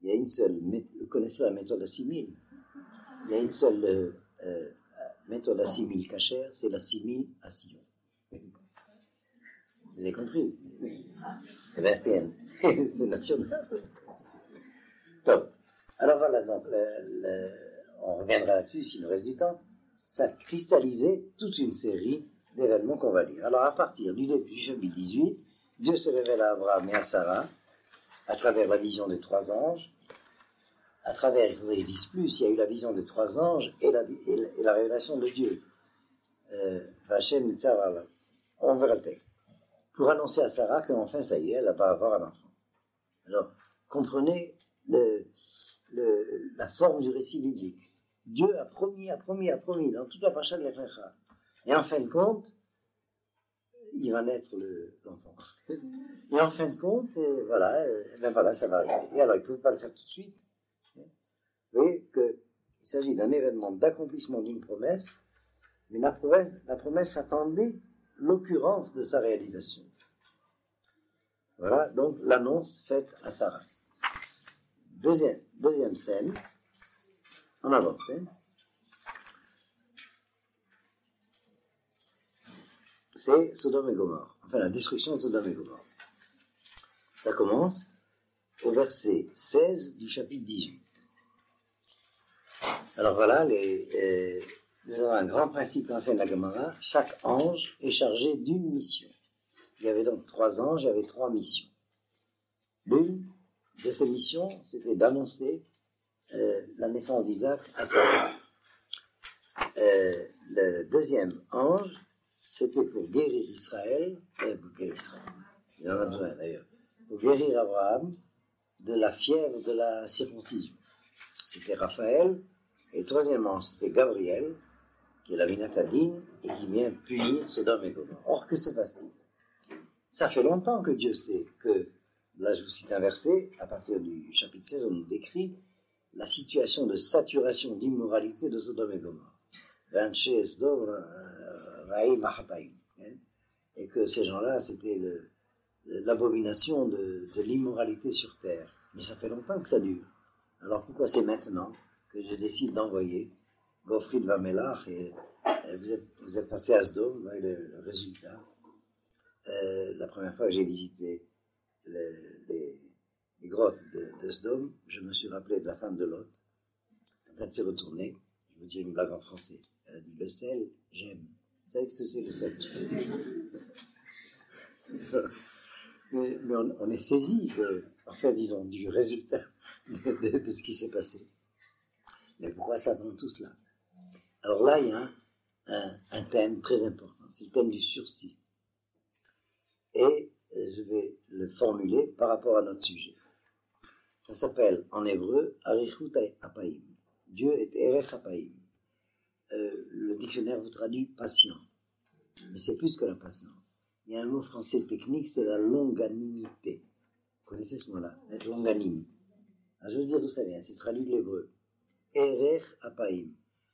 il y a une seule, vous connaissez la méthode assimile, il y a une seule méthode assimile cachère, c'est l'assimilation. Vous avez compris? Eh bien, c'est national. Top. Alors voilà, donc, on reviendra là-dessus s'il nous reste du temps. Ça cristallisait toute une série d'événements qu'on va lire. Alors à partir du début du chapitre 18, Dieu se révèle à Abraham et à Sarah à travers la vision des trois anges. À travers, il faudrait que je dise plus, il y a eu la vision des trois anges et la révélation de Dieu. Vachem, on verra le texte. Pour annoncer à Sarah qu'enfin, ça y est, elle va avoir un enfant. Alors, comprenez la forme du récit biblique. Dieu a promis dans toute la paracha de l'Echlecha. Et en fin de compte, il va naître l'enfant. Et en fin de compte, voilà, ça va arriver. Et alors, il ne pouvait pas le faire tout de suite. Vous voyez qu'il s'agit d'un événement d'accomplissement d'une promesse, mais la promesse attendait l'occurrence de sa réalisation. Voilà, donc l'annonce faite à Sarah. Deuxième scène, en avance. C'est Sodome et Gomorrhe, enfin la destruction de Sodome et Gomorrhe. Ça commence au verset 16 du chapitre 18. Alors voilà, nous avons un grand principe qu'enseigne la Gemara. Chaque ange est chargé d'une mission. Il y avait donc 3 anges, il y avait 3 missions. L'une de ces missions, c'était d'annoncer la naissance d'Isaac à Sarah. Le deuxième ange, c'était pour guérir Israël, il en a besoin d'ailleurs, pour guérir Abraham de la fièvre de la circoncision. C'était Raphaël. Et le troisième ange, c'était Gabriel, qui est la Minatadine, et qui vient punir Sodome et Gomorrhe. Or, que se passe-t-il? Ça fait longtemps que Dieu sait que, là je vous cite un verset, à partir du chapitre 16, on nous décrit la situation de saturation d'immoralité de Sodome et Gomorrhe. Et que ces gens-là, c'était l'abomination de l'immoralité sur terre. Mais ça fait longtemps que ça dure. Alors pourquoi c'est maintenant que je décide d'envoyer Gofrid Vamelach et vous êtes passé à Sdom, vous voyez le résultat. La première fois que j'ai visité les grottes de Sdom, je me suis rappelé de la femme de Lot. Quand elle s'est retournée, je vous dis une blague en français. Elle a dit le sel, j'aime. Vous savez ce que c'est le sel? mais on est saisi, enfin, disons, du résultat de ce qui s'est passé. Mais pourquoi s'attend tout cela? Alors là, il y a un thème très important, c'est le thème du sursis. Et je vais le formuler par rapport à notre sujet. Ça s'appelle en hébreu Arichut Apaim. Dieu est Erech Apaim. Le dictionnaire vous traduit patient. Mais c'est plus que la patience. Il y a un mot français technique, c'est la longanimité. Vous connaissez ce mot-là? Être longanime. Alors, je veux dire d'où ça vient, c'est traduit de l'hébreu. Erech Apaim.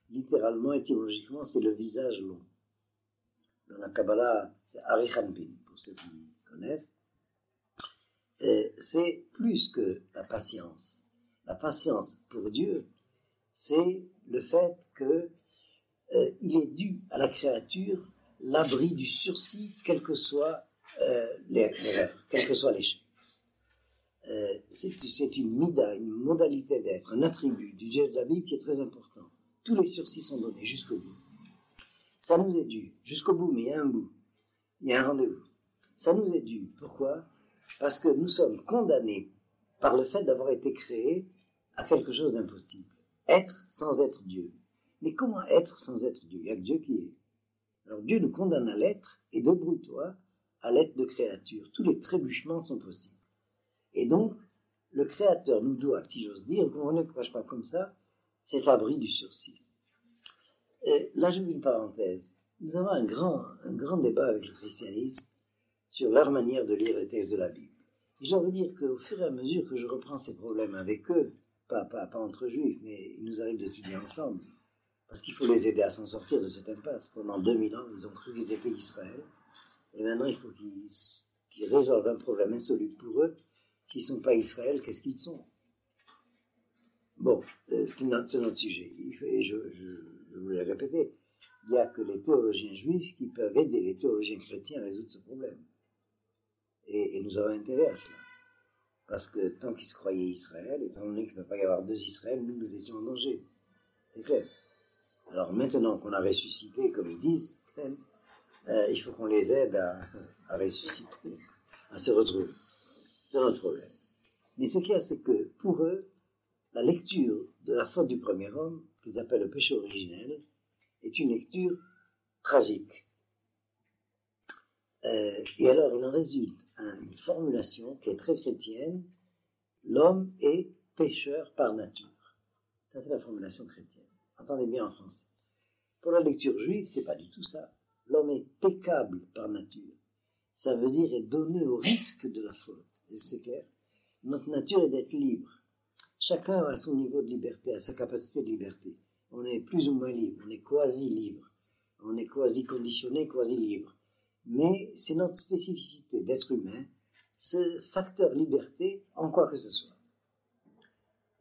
Littéralement, étymologiquement, c'est le visage long. Dans la Kabbalah, c'est Arichanpin, pour ceux qui connaissent. C'est plus que la patience. La patience, pour Dieu, c'est le fait que il est dû à la créature l'abri du sursis, quelle que soit l'erreur, quel que soit l'échec. C'est une mida, une modalité d'être, un attribut du Dieu de la Bible qui est très important. Tous les sursis sont donnés jusqu'au bout. Ça nous est dû jusqu'au bout, mais il y a un bout, il y a un rendez-vous. Ça nous est dû. Pourquoi? Parce que nous sommes condamnés par le fait d'avoir été créés à quelque chose d'impossible. Être sans être Dieu. Mais comment être sans être Dieu? Il n'y a que Dieu qui est. Alors Dieu nous condamne à l'être, et débrouille-toi à l'être de créature. Tous les trébuchements sont possibles. Et donc, le Créateur nous doit, si j'ose dire, vous comprenez pourquoi je parle comme ça, cet abri du sursis. Et là, je mets une parenthèse. Nous avons un grand débat avec le christianisme sur leur manière de lire les textes de la Bible. Et je dois vous dire qu'au fur et à mesure que je reprends ces problèmes avec eux, pas entre juifs, mais il nous arrive d'étudier ensemble, parce qu'il faut les aider à s'en sortir de cette impasse. Pendant 2000 ans, ils ont cru qu'ils étaient Israël, et maintenant il faut qu'ils résolvent un problème insoluble pour eux. S'ils ne sont pas Israël, qu'est-ce qu'ils sont? Bon, c'est notre sujet. Et je voulais le répéter, il n'y a que les théologiens juifs qui peuvent aider les théologiens chrétiens à résoudre ce problème. Et nous avons intérêt à cela. Parce que tant qu'ils se croyaient Israël, étant donné qu'il ne peut pas y avoir deux Israël, nous étions en danger. C'est clair. Alors maintenant qu'on a ressuscité, comme ils disent, il faut qu'on les aide à ressusciter, à se retrouver. C'est notre problème. Mais ce qu'il y a, c'est que pour eux, la lecture de la faute du premier homme, qu'ils appellent le péché originel, est une lecture tragique. Et alors, il en résulte une formulation qui est très chrétienne: l'homme est pécheur par nature. Ça, c'est la formulation chrétienne. Entendez bien en français. Pour la lecture juive, c'est pas du tout ça. L'homme est péccable par nature. Ça veut dire est donné au risque de la faute. Et c'est clair. Notre nature est d'être libre. Chacun a son niveau de liberté, a sa capacité de liberté. On est plus ou moins libre, on est quasi libre. On est quasi conditionné, quasi libre. Mais c'est notre spécificité d'être humain, ce facteur liberté en quoi que ce soit.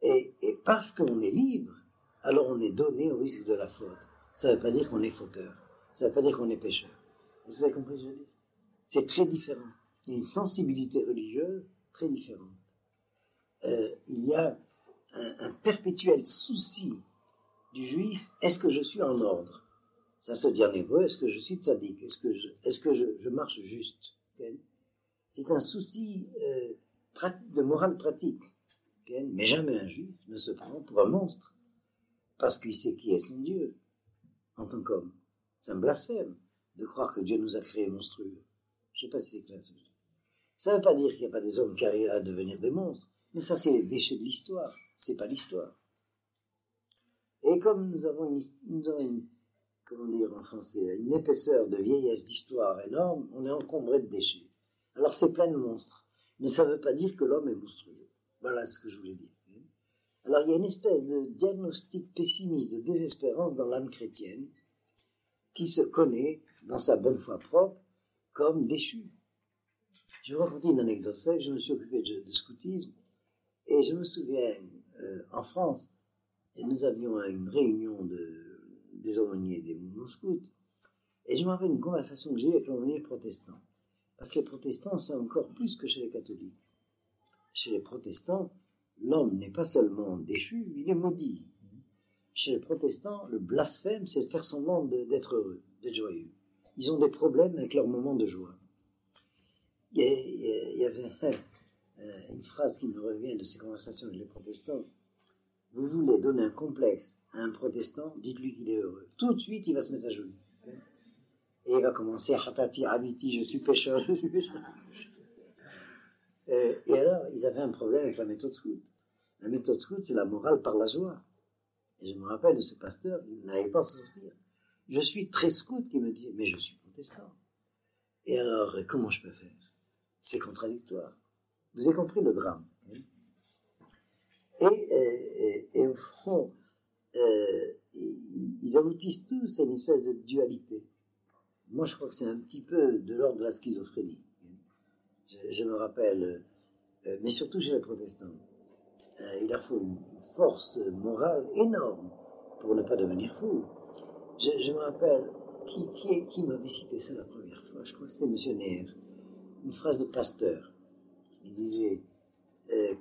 Et parce qu'on est libre, alors on est donné au risque de la faute. Ça ne veut pas dire qu'on est fauteur. Ça ne veut pas dire qu'on est pécheur. Vous avez compris ce que je veux dire? C'est très différent. Il y a une sensibilité religieuse très différente. Il y a un perpétuel souci du juif: est-ce que je suis en ordre? Ça se dit en hébreu: est-ce que je suis tzaddik? Est-ce que je marche juste? Okay? C'est un souci de morale pratique. Okay? Mais jamais un juif ne se prend pour un monstre parce qu'il sait qui est son Dieu en tant qu'homme. C'est un blasphème de croire que Dieu nous a créés monstrueux. Je ne sais pas si c'est clair. Ça ne veut pas dire qu'il n'y a pas des hommes qui arrivent à devenir des monstres, mais ça, c'est les déchets de l'histoire. C'est pas l'histoire. Et comme nous avons une, comment dire en français, une épaisseur de vieillesse d'histoire énorme, on est encombré de déchets. Alors c'est plein de monstres. Mais ça ne veut pas dire que l'homme est monstrueux. Voilà ce que je voulais dire. Alors il y a une espèce de diagnostic pessimiste, de désespérance dans l'âme chrétienne, qui se connaît, dans sa bonne foi propre, comme déchu. Je vais vous raconter une anecdote. C'est que je me suis occupé de scoutisme, et je me souviens, en France, nous avions une réunion des aumôniers des mouvements scouts, et je me rappelle une conversation que j'ai eue avec l'aumônier protestant. Parce que les protestants, c'est encore plus que chez les catholiques. Chez les protestants, l'homme n'est pas seulement déchu, il est maudit. Chez les protestants, le blasphème, c'est de faire semblant d'être heureux, d'être joyeux. Ils ont des problèmes avec leur moment de joie. Il y avait une phrase qui me revient de ces conversations avec les protestants. Vous voulez donner un complexe à un protestant, dites-lui qu'il est heureux. Tout de suite, il va se mettre à genoux. Et il va commencer à hatati, abiti, je suis pécheur, je suis pécheur. Et alors, ils avaient un problème avec la méthode scout. La méthode scout, c'est la morale par la joie. Et je me rappelle de ce pasteur, il n'arrivait pas à se sortir. Je suis très scout qui me dit, mais je suis protestant. Et alors, comment je peux faire? C'est contradictoire. Vous avez compris le drame. Et au fond, ils aboutissent tous à une espèce de dualité. Moi, je crois que c'est un petit peu de l'ordre de la schizophrénie. Je me rappelle, mais surtout chez les protestants, il leur faut une force morale énorme pour ne pas devenir fou. Je me rappelle, qui m'avait cité ça la première fois? Je crois que c'était M. Neher. Une phrase de Pasteur. Il disait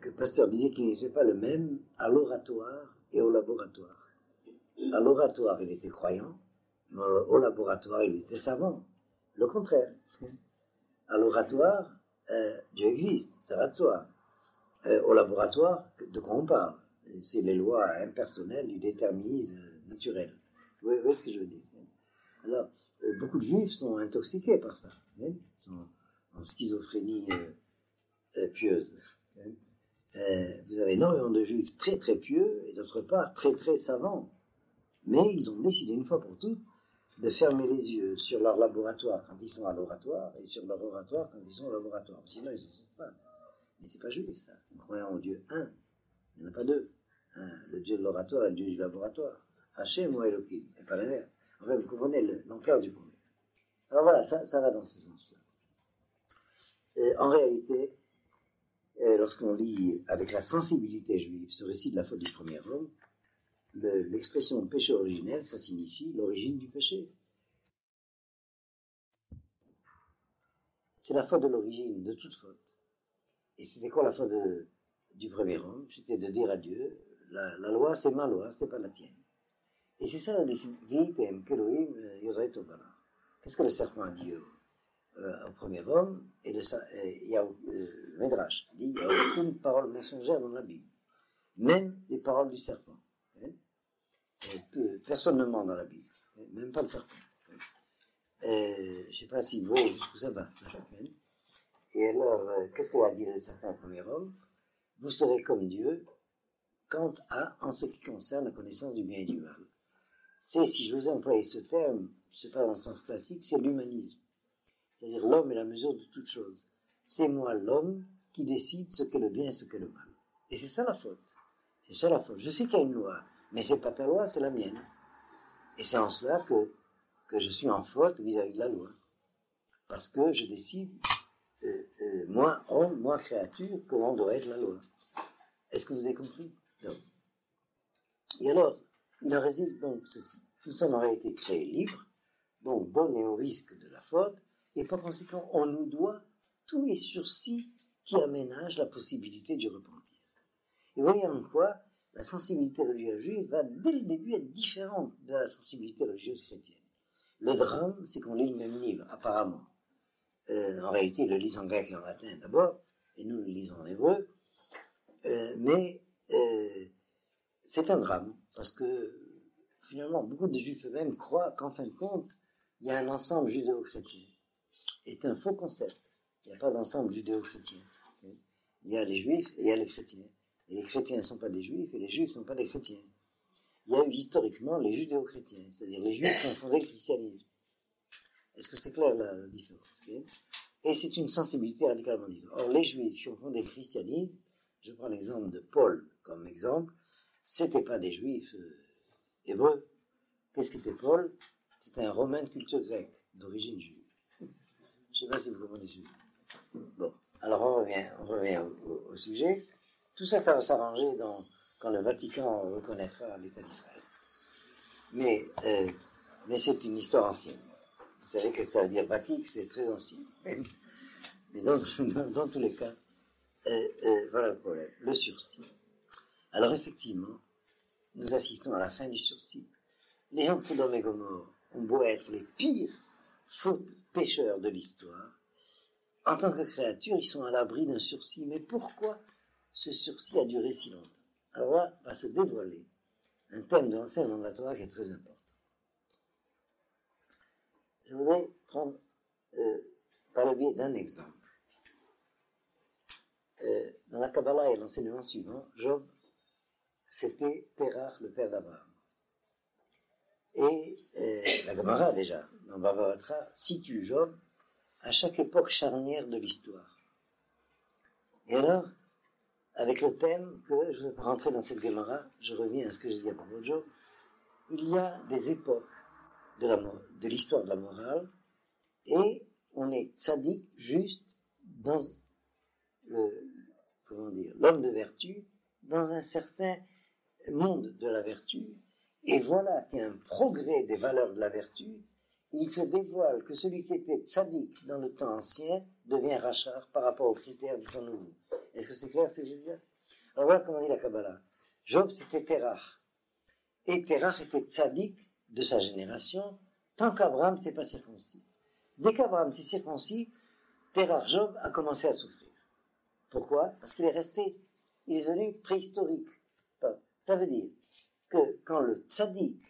que Pasteur disait qu'il n'était pas le même à l'oratoire et au laboratoire. À l'oratoire, il était croyant, mais au laboratoire, il était savant. Le contraire. À l'oratoire, Dieu existe, ça va de soi. Au laboratoire, de quoi on parle? C'est les lois impersonnelles du déterminisme naturel. Vous voyez ce que je veux dire? Alors, beaucoup de juifs sont intoxiqués par ça. Ils sont en schizophrénie pieuse. Vous avez énormément de juifs très très pieux et d'autre part très très savants. Mais ils ont décidé une fois pour toutes de fermer les yeux sur leur laboratoire quand ils sont à l'oratoire et sur leur oratoire quand ils sont au laboratoire. Sinon, ils ne se sortent pas. Mais c'est pas juif, ça. Nous croyons en Dieu un. Il n'y en a pas deux. Le Dieu de l'oratoire et le Dieu du laboratoire. Hachem ou Elohim, et pas l'inverse. En fait, vous comprenez l'ampleur du problème. Alors voilà, ça va dans ce sens-là. En réalité, lorsqu'on lit avec la sensibilité juive ce récit de la faute du premier homme, l'expression péché originel, ça signifie l'origine du péché. C'est la faute de l'origine de toute faute. Et c'était quoi la faute du premier homme? C'était de dire à Dieu, la loi c'est ma loi, c'est pas la tienne. Et c'est ça la vérité, qu'est-ce que le serpent a dit au premier homme? Et il y a le Midrash dit, il n'y a aucune parole mensongère dans la Bible. Même les paroles du serpent. Personne ne ment dans la Bible. Même pas le serpent. Je ne sais pas si vous voyez jusqu'où ça va. Et alors, qu'est-ce qu'on a dit le serpent au premier homme? Vous serez comme Dieu en ce qui concerne la connaissance du bien et du mal. C'est, si je vous ai employé ce terme, c'est pas dans le sens classique, c'est l'humanisme. C'est-à-dire l'homme est la mesure de toute chose. C'est moi, l'homme, qui décide ce qu'est le bien et ce qu'est le mal. Et c'est ça la faute. C'est ça la faute. Je sais qu'il y a une loi, mais c'est pas ta loi, c'est la mienne. Et c'est en cela que je suis en faute vis-à-vis de la loi. Parce que je décide, moi, homme, moi, créature, comment doit être la loi. Est-ce que vous avez compris? Non. Et alors, il en résulte donc ceci. Nous sommes en réalité créés libres, donc donnés au risque de la faute, et par conséquent, on nous doit tous les sursis qui aménagent la possibilité du repentir. Et voyez en quoi la sensibilité religieuse juive va dès le début être différente de la sensibilité religieuse chrétienne. Le drame, c'est qu'on lit le même livre, apparemment. En réalité, ils le lisent en grec et en latin d'abord, et nous le lisons en hébreu, mais c'est un drame, parce que finalement, beaucoup de juifs eux-mêmes croient qu'en fin de compte, il y a un ensemble judéo-chrétien. Et c'est un faux concept. Il n'y a pas d'ensemble judéo-chrétien. Il y a les juifs et il y a les chrétiens. Et les chrétiens ne sont pas des juifs et les juifs ne sont pas des chrétiens. Il y a eu historiquement les judéo-chrétiens, c'est-à-dire les juifs qui ont fondé le christianisme. Est-ce que c'est clair la différence? Et c'est une sensibilité radicalement différente. Or, les juifs qui ont fondé le christianisme, je prends l'exemple de Paul comme exemple, c'était pas des juifs hébreux. Qu'est-ce qu'était Paul? C'était un romain de culture grecque, d'origine juive. Je ne sais pas si vous comprenez ce sujet. Bon, alors on revient au sujet. Tout ça, ça va s'arranger quand le Vatican reconnaîtra l'État d'Israël. Mais c'est une histoire ancienne. Vous savez que ça veut dire Vatique, c'est très ancien. Mais dans tous les cas, voilà le problème, le sursis. Alors effectivement, nous assistons à la fin du sursis. Les gens de Sodome et Gomorrhe ont beau être les pires fautes pécheurs de l'histoire, en tant que créatures, ils sont à l'abri d'un sursis. Mais pourquoi ce sursis a duré si longtemps? Alors là, va se dévoiler un thème de l'enseignement de la Torah qui est très important. Je voudrais prendre, par le biais d'un exemple, dans la Kabbalah et l'enseignement suivant, Job, c'était Terach, le père d'Abraham. Et la Gemara, déjà, dans Bava Batra, situe Job à chaque époque charnière de l'histoire. Et alors, avec le thème que je ne vais pas rentrer dans cette Gemara, je reviens à ce que je disais à propos de Job, il y a des époques de l'histoire de la morale, et on est tzaddik juste dans l'homme de vertu, dans un certain monde de la vertu, et voilà qu'il y a un progrès des valeurs de la vertu. Il se dévoile que celui qui était tzaddik dans le temps ancien devient rachar par rapport aux critères du temps nouveau. Est-ce que c'est clair ce que je veux dire? Alors voilà comment dit la Kabbalah. Job, c'était Terach. Et Terach était tzaddik de sa génération, tant qu'Abraham ne s'est pas circoncis. Dès qu'Abraham s'est circoncis, Terach, Job, a commencé à souffrir. Pourquoi? Parce qu'il est resté, il est devenu préhistorique. Ça veut dire que quand le tzaddik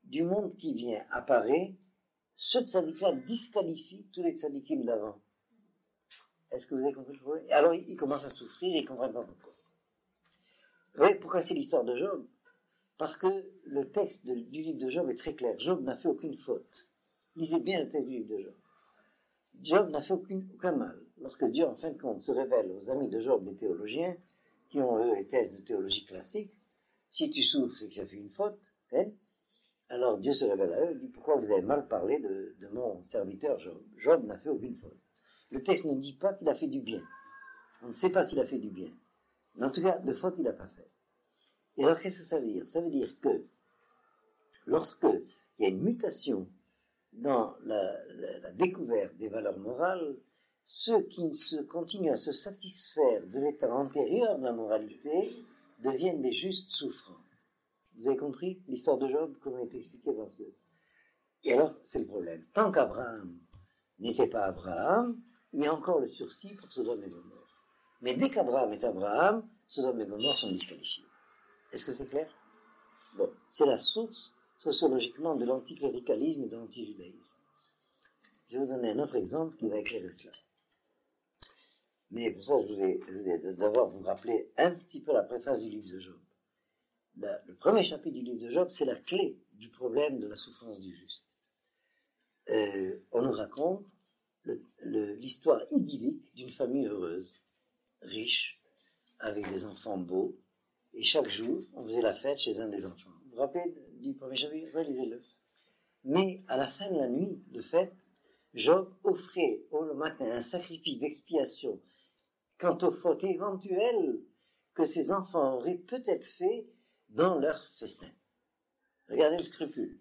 du monde qui vient apparaît, ce tzaddik-là disqualifie tous les tzaddikim d'avant. Est-ce que vous avez compris le problème? Alors il commence à souffrir et il ne comprend pas pourquoi. Vous voyez pourquoi c'est l'histoire de Job? Parce que le texte du livre de Job est très clair. Job n'a fait aucune faute. Lisez bien le texte du livre de Job. Job n'a fait aucun mal. Lorsque Dieu, en fin de compte, se révèle aux amis de Job, les théologiens, qui ont, eux, les thèses de théologie classique, si tu souffres, c'est que ça fait une faute. Hein? Alors Dieu se révèle à eux et dit, pourquoi vous avez mal parlé de mon serviteur Job? Job n'a fait aucune faute. Le texte ne dit pas qu'il a fait du bien. On ne sait pas s'il a fait du bien. Mais en tout cas, de faute, il n'a pas fait. Et alors, qu'est-ce que ça veut dire? Ça veut dire que lorsque il y a une mutation dans la découverte des valeurs morales, ceux qui continuent à se satisfaire de l'état antérieur de la moralité deviennent des justes souffrants. Vous avez compris l'histoire de Job, comment elle est expliquée dans ce... Et alors, c'est le problème. Tant qu'Abraham n'était pas Abraham, il y a encore le sursis pour Sodome et Gomorrhe. Mais dès qu'Abraham est Abraham, Sodome et Gomorrhe sont disqualifiés. Est-ce que c'est clair? Bon, c'est la source, sociologiquement, de l'anticléricalisme et de l'antijudaïsme. Je vais vous donner un autre exemple qui va éclairer cela. Mais pour ça, je voulais d'abord vous rappeler un petit peu la préface du livre de Job. Le premier chapitre du livre de Job, c'est la clé du problème de la souffrance du juste. On nous raconte l'histoire idyllique d'une famille heureuse, riche, avec des enfants beaux, et chaque jour, on faisait la fête chez un des enfants. Vous vous rappelez du premier chapitre? Relisez-le. Mais à la fin de la nuit de fête, Job offrait le matin un sacrifice d'expiation quant aux fautes éventuelles que ses enfants auraient peut-être fait dans leur festin. Regardez le scrupule.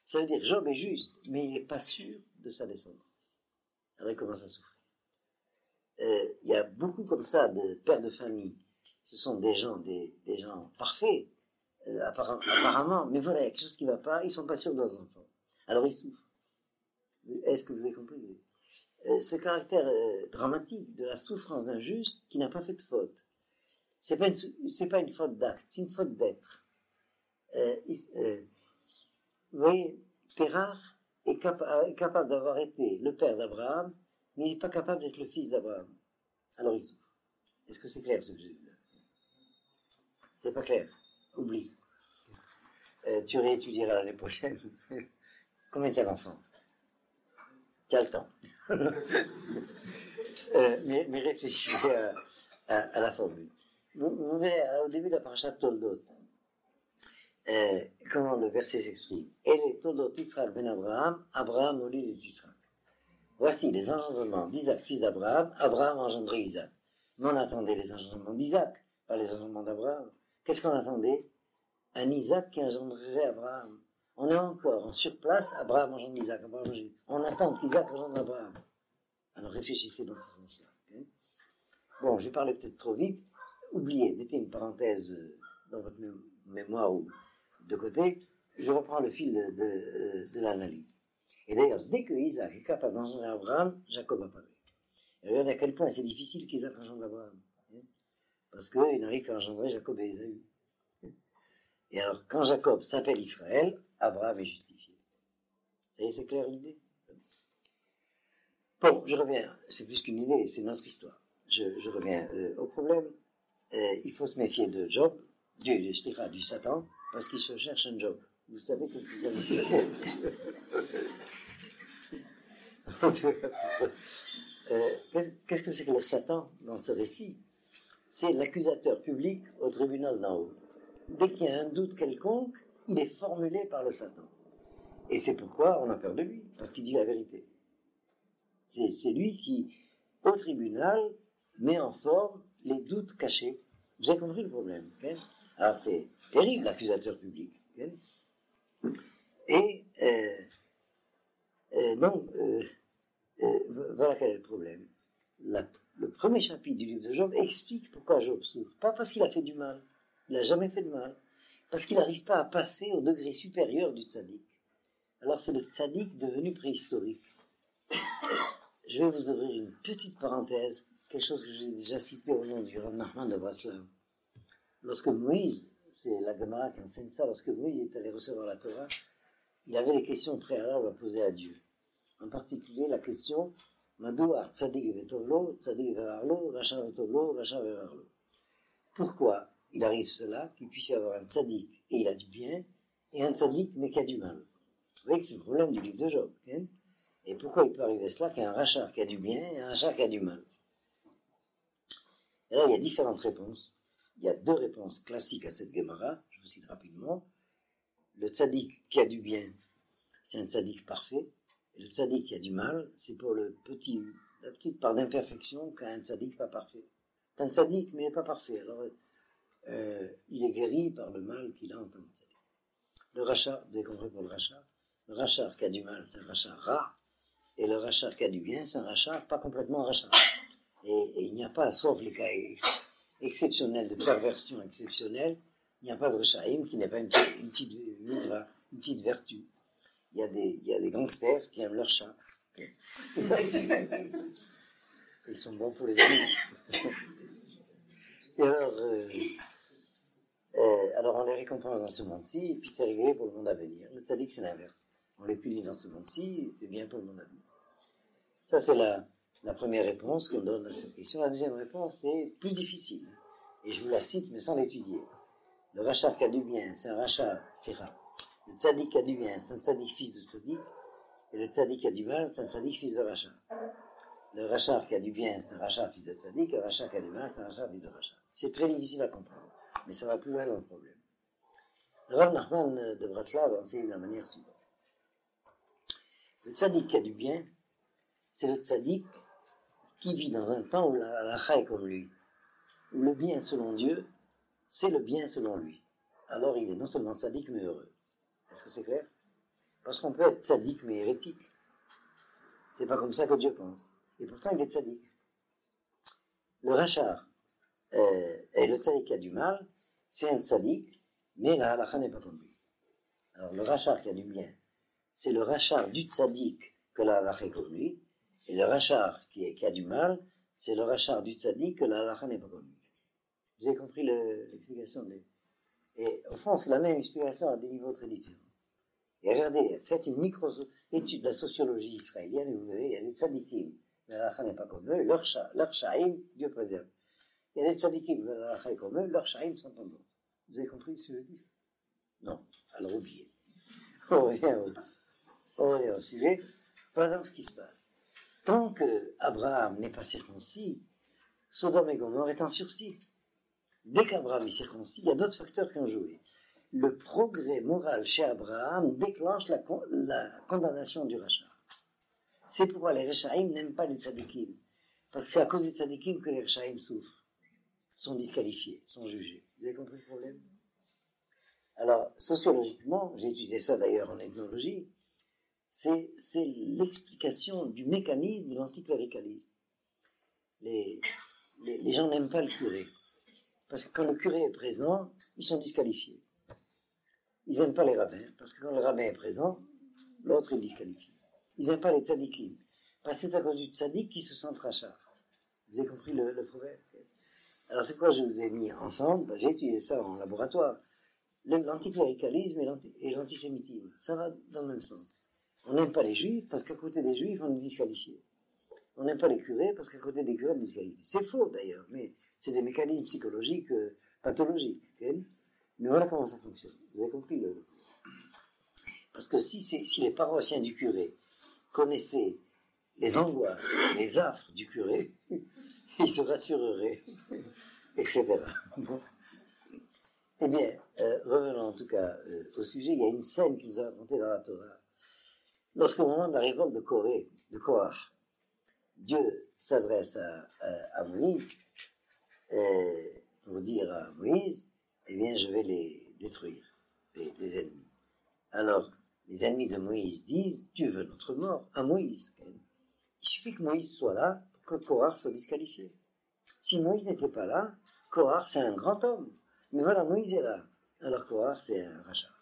Ça veut dire que Job est juste, mais il n'est pas sûr de sa descendance. Alors il commence à souffrir. Il y a beaucoup comme ça de pères de famille. Ce sont des gens parfaits, apparemment, mais voilà, il y a quelque chose qui ne va pas, ils ne sont pas sûrs de leurs enfants. Alors ils souffrent. Est-ce que vous avez compris? Ce caractère dramatique de la souffrance d'un juste qui n'a pas fait de faute. C'est pas une faute d'acte, c'est une faute d'être. Vous voyez, Terach est capable d'avoir été le père d'Abraham, mais il n'est pas capable d'être le fils d'Abraham. Alors il souffre. Est-ce que c'est clair ce que j'ai dit là? C'est pas clair. Oublie. Tu réétudieras l'année prochaine. Combien t'as d'enfants? Tu as le temps. mais réfléchissez à la formule. Vous verrez au début de la parasha Toldot, comment le verset s'exprime. Et les Toldot Yitzhak ben Abraham, Abraham au lit d'Yitzhak. Voici les engendrements d'Isaac, fils d'Abraham, Abraham engendré Isaac. Mais on attendait les engendrements d'Isaac, pas les engendrements d'Abraham. Qu'est-ce qu'on attendait? Un Isaac qui engendrerait Abraham. On est encore en surplace, Abraham engendre Isaac. On attend qu'Isaac engendre Abraham. Alors réfléchissez dans ce sens-là. Bon, j'ai parlé peut-être trop vite. Oubliez, mettez une parenthèse dans votre mémoire ou de côté. Je reprends le fil de l'analyse. Et d'ailleurs, dès que Isaac est capable d'engendrer Abraham, Jacob apparaît. Et regardez à quel point c'est difficile qu'Isaac engendre Abraham. Parce qu'il n'arrive qu'à engendrer Jacob et Ésaü. Et alors, quand Jacob s'appelle Israël, Abraham est justifié. Ça y est, c'est clair l'idée? Bon, je reviens. C'est plus qu'une idée, c'est notre histoire. Je reviens au problème. Il faut se méfier de Job, du Satan, parce qu'il se cherche un job. Vous savez qu'est-ce que ça veut dire? Qu'est-ce que c'est que le Satan dans ce récit? C'est l'accusateur public au tribunal d'en haut. Dès qu'il y a un doute quelconque, il est formulé par le Satan. Et c'est pourquoi on a peur de lui, parce qu'il dit la vérité. C'est lui qui, au tribunal, met en forme les doutes cachés. Vous avez compris le problème, okay? Alors c'est terrible, l'accusateur public. Okay? Et donc, voilà quel est le problème. Le premier chapitre du livre de Job explique pourquoi Job souffre. Pas parce qu'il a fait du mal, il n'a jamais fait de mal, parce qu'il n'arrive pas à passer au degré supérieur du tzaddik. Alors c'est le tzaddik devenu préhistorique. Je vais vous ouvrir une petite parenthèse, quelque chose que j'ai déjà cité au nom du Rav Nachman de Braslav. Lorsque Moïse, c'est la Gemara qui enseigne ça, lorsque Moïse est allé recevoir la Torah, il avait des questions préalables à poser à Dieu. En particulier la question Madou ar tzadik vetovlo, tzadik verarlo, racha vetovlo, racha verarlo. Pourquoi il arrive cela, qu'il puisse y avoir un tzadik et il a du bien, et un tzadik mais qui a du mal? Vous voyez que c'est le problème du livre de Job. Okay? Et pourquoi il peut arriver cela qu'il y a un rachat qui a du bien et un rachat qui a du mal? Et là, il y a différentes réponses. Il y a deux réponses classiques à cette Gemara, je vous cite rapidement. Le tzaddik qui a du bien, c'est un tzaddik parfait. Et le tzaddik qui a du mal, c'est pour la petite part d'imperfection qu'a un tzaddik pas parfait. C'est un tzaddik, mais il n'est pas parfait. Alors, il est guéri par le mal qu'il a en tant que tzaddik. Le rachat, vous avez compris pour le rachat? Le rachat qui a du mal, c'est un rachat rare. Et le rachat qui a du bien, c'est un rachat pas complètement rachat. Et il n'y a pas, sauf les cas exceptionnels, de perversion exceptionnelle, il n'y a pas de rachaïm qui n'est pas une petite mitzvah, une petite vertu. Il y a des gangsters qui aiment leur chat. Ils sont bons pour les animaux. Et alors on les récompense dans ce monde-ci, et puis c'est réglé pour le monde à venir. Le tzaddik, c'est l'inverse. On les punit dans ce monde-ci, c'est bien pour le monde à venir. Ça, c'est la première réponse qu'on donne à cette question. La deuxième réponse est plus difficile. Et je vous la cite, mais sans l'étudier. Le rachat qui a du bien, c'est un rachat, le tzaddik qui a du bien, c'est un tzaddik fils de tzaddik. Et le tzaddik qui a du mal, c'est un tzaddik fils de rachat. Le rachat qui a du bien, c'est un rachat fils de tzaddik. Le rachat qui a du mal, c'est un rachat fils de rachat. C'est très difficile à comprendre. Mais ça va plus loin dans le problème. Le Rav Nachman de Braslav enseigne de la manière suivante. Le tzaddik qui a du bien, c'est le tzaddik qui vit dans un temps où la halakha est comme lui. Où le bien selon Dieu, c'est le bien selon lui. Alors il est non seulement tzaddik, mais heureux. Est-ce que c'est clair? Parce qu'on peut être tzaddik, mais hérétique. C'est pas comme ça que Dieu pense. Et pourtant, il est tzaddik. Le rachar et le tzaddik qui a du mal, c'est un tzaddik, mais la halakha n'est pas comme lui. Alors le rachar qui a du bien, c'est le rachar du tzaddik que la halakha est comme lui, et le rachar qui a du mal, c'est le rachar du tzaddik que la halakha n'est pas comme lui. Vous avez compris l'explication Et au fond, c'est la même explication à des niveaux très différents. Et regardez, faites une micro-étude de la sociologie israélienne, et vous verrez, il y a des tzadikim, la halakha n'est pas comme eux, leur sha'im, Dieu préserve. Il y a des tzadikim, la halakha est comme eux, leur sha'im sont en d'autres. Vous avez compris ce que je dis? Non, alors oubliez. On revient au sujet. Voilà donc ce qui se passe. Tant que Abraham n'est pas circoncis, Sodome et Gomorrhe est en sursis. Dès qu'Abraham est circoncis, il y a d'autres facteurs qui ont joué. Le progrès moral chez Abraham déclenche la condamnation du rachat. C'est pourquoi les Rechaïm n'aiment pas les tzadikim. Parce que c'est à cause des tzadikim que les Rechaïm souffrent, sont disqualifiés, sont jugés. Vous avez compris le problème? Alors, sociologiquement, j'ai étudié ça d'ailleurs en ethnologie, c'est l'explication du mécanisme de l'anticléricalisme. Les les gens n'aiment pas le curé. Parce que quand le curé est présent, ils sont disqualifiés. Ils n'aiment pas les rabbins, parce que quand le rabbin est présent, l'autre est disqualifié. Ils n'aiment pas les tzadikim, parce que c'est à cause du tzadik qu'ils se sentent rachats. Vous avez compris le proverbe? Alors c'est quoi je vous ai mis ensemble? J'ai étudié ça en laboratoire. L'anticléricalisme et l'antisémitisme, ça va dans le même sens. On n'aime pas les juifs, parce qu'à côté des juifs, on est disqualifié. On n'aime pas les curés, parce qu'à côté des curés, on est disqualifié. C'est faux d'ailleurs, mais c'est des mécanismes psychologiques pathologiques. Okay? Mais voilà comment ça fonctionne. Vous avez compris Parce que si les paroissiens du curé connaissaient les angoisses, les affres du curé, ils se rassureraient, etc. Bon. Eh bien, revenons en tout cas au sujet. Il y a une scène qui nous a racontée dans la Torah. Lorsqu'au moment de la révolte de Korach, Dieu s'adresse à Moïse pour dire à Moïse, eh bien, je vais les détruire, les ennemis. Alors, les ennemis de Moïse disent, tu veux notre mort à Moïse. Il suffit que Moïse soit là pour que Korach soit disqualifié. Si Moïse n'était pas là, Korach, c'est un grand homme. Mais voilà, Moïse est là. Alors Korach, c'est un rachat.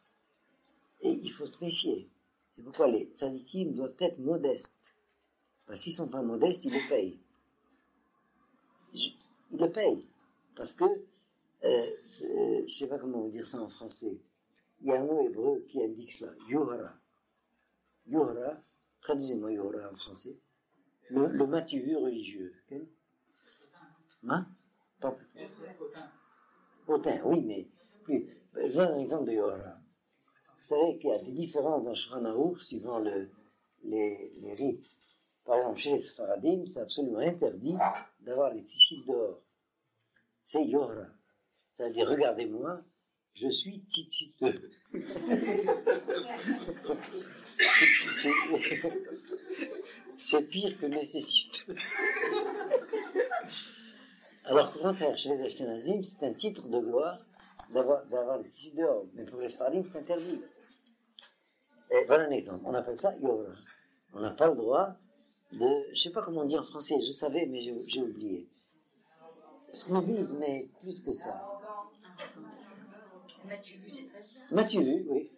Et il faut se méfier. C'est pourquoi les tzadikim doivent être modestes. Parce qu'ils ne sont pas modestes, ils le payent. Ils le payent. Parce que, je ne sais pas comment vous dire ça en français. Il y a un mot hébreu qui indique cela. Yohara. Yohara, traduisez-moi Yohara en français. Le m'as-tu vu religieux. Okay? Hein? Hautain, oui, mais plus. Je donne un exemple de Yohara. Vous savez qu'il y a des différences dans Shulchan Aruch suivant les rites. Par exemple, chez les Sfaradim, c'est absolument interdit d'avoir les tzitzit dehors. C'est Yohara. Ça veut dire, regardez-moi, je suis tzitziteux. C'est pire que nécessiteux. Alors, au contraire, chez les Ashkenazim, c'est un titre de gloire d'avoir les tzitzit dehors. Mais pour les Sfaradim, c'est interdit. Et voilà un exemple. On appelle ça Yohara. On n'a pas le droit je ne sais pas comment on dit en français, je savais, mais j'ai oublié. Snobisme, mais plus que ça. M'as-tu vu, oui.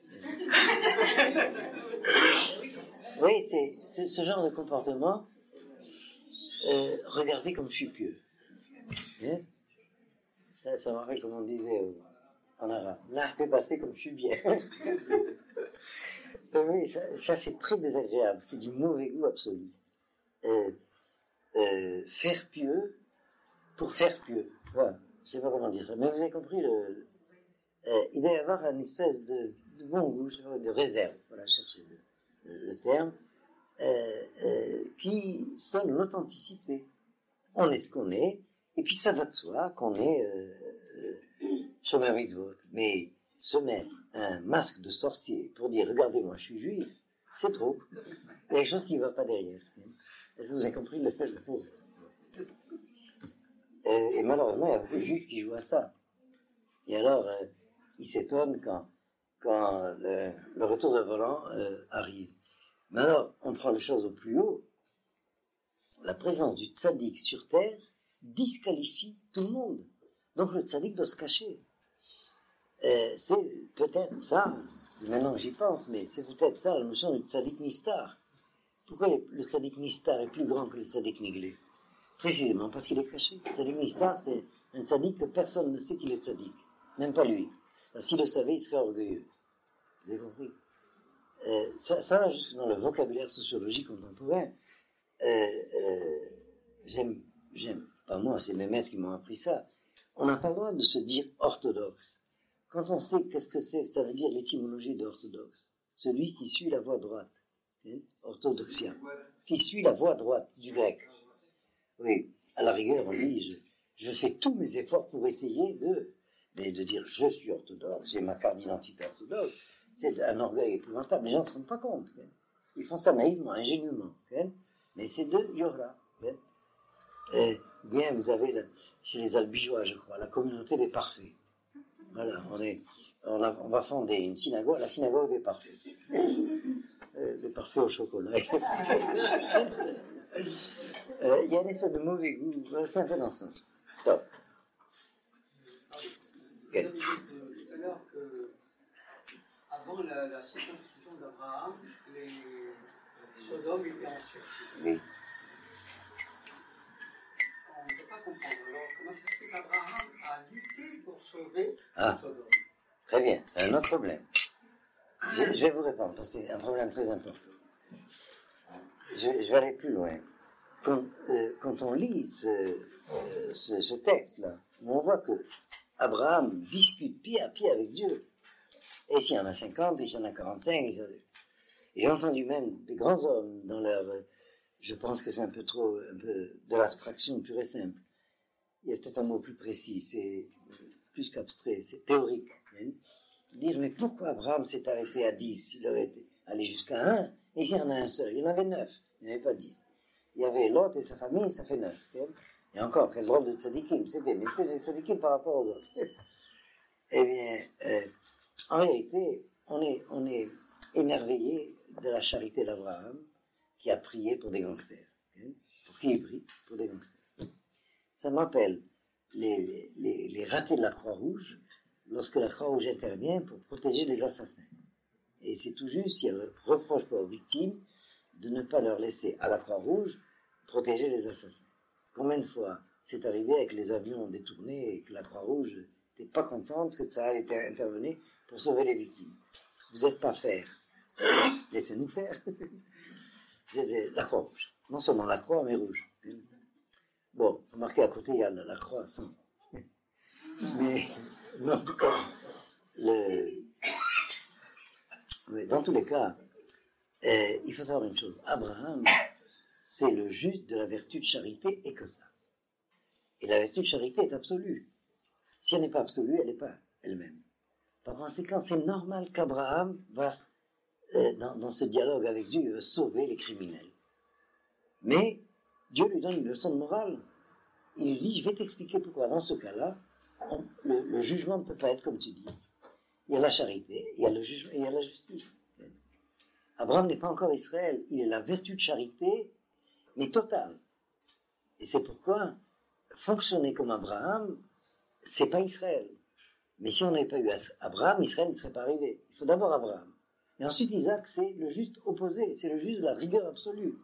Oui, c'est ce genre de comportement. Regardez comme je suis pieux. Hein? Ça me rappelle comme on disait en arabe. Là, je peux passer comme je suis bien. Oui, ça c'est très désagréable. C'est du mauvais goût absolu. Faire pieux pour faire pieux. Voilà. Je ne sais pas comment dire ça. Mais vous avez compris, il doit y avoir une espèce de bon goût, de réserve. Voilà, je cherchais le terme. Qui sonne l'authenticité. On est ce qu'on est, et puis ça va de soi qu'on est Shomer Mitzvot. Mais se mettre un masque de sorcier pour dire regardez-moi, je suis juif, c'est trop. Il y a quelque chose qui ne va pas derrière. Est-ce que vous avez compris le mot? Et malheureusement, il y a beaucoup de juifs qui jouent à ça. Et alors, ils s'étonnent quand le retour de volant arrive. Mais alors, on prend les choses au plus haut. La présence du tzaddik sur terre disqualifie tout le monde. Donc le tzaddik doit se cacher. C'est peut-être ça, maintenant j'y pense, mais c'est peut-être ça la notion du tzaddik nistar. Pourquoi le tzaddik nistar est plus grand que le tzaddik niglé? Précisément parce qu'il est caché. Le tzaddik nistar, c'est un tzaddik que personne ne sait qu'il est tzaddik, même pas lui. S'il le savait, il serait orgueilleux. Vous avez compris? Ça va jusque dans le vocabulaire sociologique contemporain. J'aime, pas moi, c'est mes maîtres qui m'ont appris ça. On n'a pas le droit de se dire orthodoxe. Quand on sait qu'est-ce que c'est, ça veut dire l'étymologie d'orthodoxe. Celui qui suit la voie droite. Orthodoxien. Qui suit la voie droite du grec. Oui, à la rigueur, on dit, je fais tous mes efforts pour essayer de dire je suis orthodoxe, j'ai ma carte d'identité orthodoxe. C'est un orgueil épouvantable. Les gens ne se rendent pas compte. Ils font ça naïvement, ingénument. Mais c'est de Yohara. Bien, vous avez chez les Albigeois, je crois, la communauté des parfaits. Voilà, on va fonder une synagogue, la synagogue des parfaits. Des parfaits au chocolat. Il y a une espèce de mauvais goût. C'est un peu dans ce sens-là. Top. Vous avez dit tout à l'heure que avant la circoncision d'Abraham, les Sodomes étaient en sursis. Oui. On ne peut pas comprendre. Alors, comment ça se fait qu'Abraham a lutté pour sauver Sodome? Très bien, c'est un autre problème. Je vais vous répondre, parce que c'est un problème très important. Je vais aller plus loin. Quand on lit ce texte-là, on voit que Abraham discute pied à pied avec Dieu. Et ici, il y en a 50, ici, il y en a 45. J'ai entendu même des grands hommes dans leur... je pense que c'est un peu de l'abstraction pure et simple. Il y a peut-être un mot plus précis, c'est plus qu'abstrait, c'est théorique. Dire, mais pourquoi Abraham s'est arrêté à 10? Il aurait été allé jusqu'à 1, et ici, il y en a un seul. Il y en avait 9, il n'y en avait pas 10. Il y avait l'autre et sa famille, ça fait 9. Et encore, quel drôle de tzadikim, c'était, mais c'était des tzadikim par rapport aux autres. Eh bien, en réalité, on est émerveillé de la charité d'Abraham, qui a prié pour des gangsters. Pour qui il prie? Pour des gangsters. Ça m'appelle les ratés de la Croix-Rouge, lorsque la Croix-Rouge intervient pour protéger les assassins. Et c'est tout juste si elle ne reproche pas aux victimes de ne pas leur laisser à la Croix-Rouge protéger les assassins. Combien de fois c'est arrivé avec les avions détournés et que la Croix-Rouge n'était pas contente que ça ait été intervenu pour sauver les victimes. Vous n'êtes pas faire. Laissez-nous faire. La Croix-Rouge. Non seulement la Croix, mais rouge. Bon, remarquez, à côté, il y a la Croix sans. Mais, en tout cas, mais dans tous les cas, il faut savoir une chose. Abraham, c'est le juste de la vertu de charité et que ça. Et la vertu de charité est absolue. Si elle n'est pas absolue, elle n'est pas elle-même. Par conséquent, c'est normal qu'Abraham va, dans ce dialogue avec Dieu, il veut sauver les criminels. Mais Dieu lui donne une leçon de morale. Il lui dit, je vais t'expliquer pourquoi dans ce cas-là, le jugement ne peut pas être comme tu dis. Il y a la charité, il y a le jugement, il y a la justice. Abraham n'est pas encore Israël, il est la vertu de charité, mais totale. Et c'est pourquoi fonctionner comme Abraham, c'est pas Israël. Mais si on n'avait pas eu Abraham, Israël ne serait pas arrivé. Il faut d'abord Abraham. Et ensuite Isaac, c'est le juste opposé, c'est le juste de la rigueur absolue.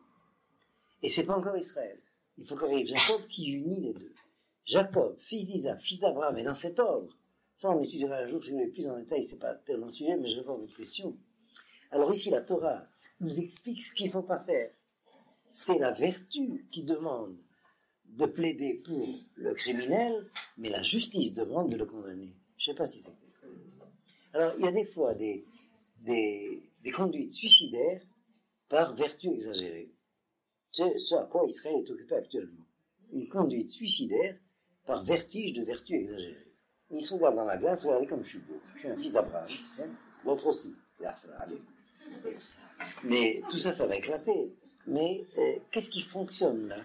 Et c'est pas encore Israël. Il faut qu'arrive Jacob qui unit les deux. Jacob, fils d'Isaac, fils d'Abraham, et dans cet ordre. Ça, on étudiera un jour, si vous voulez plus en détail, c'est pas tellement le sujet, mais je réponds à votre question. Alors ici, la Torah nous explique ce qu'il ne faut pas faire. C'est la vertu qui demande de plaider pour le criminel, mais la justice demande de le condamner. Je ne sais pas si c'est clair. Alors, il y a des fois des conduites suicidaires par vertu exagérée. C'est ce à quoi Israël est occupé actuellement. Une conduite suicidaire par vertige de vertu exagérée. Il se regarde dans la glace, regardez comme je suis beau. Je suis un fils d'Abraham. L'autre aussi. Là, ça va aller. Mais tout ça, ça va éclater. Mais qu'est-ce qui fonctionne là?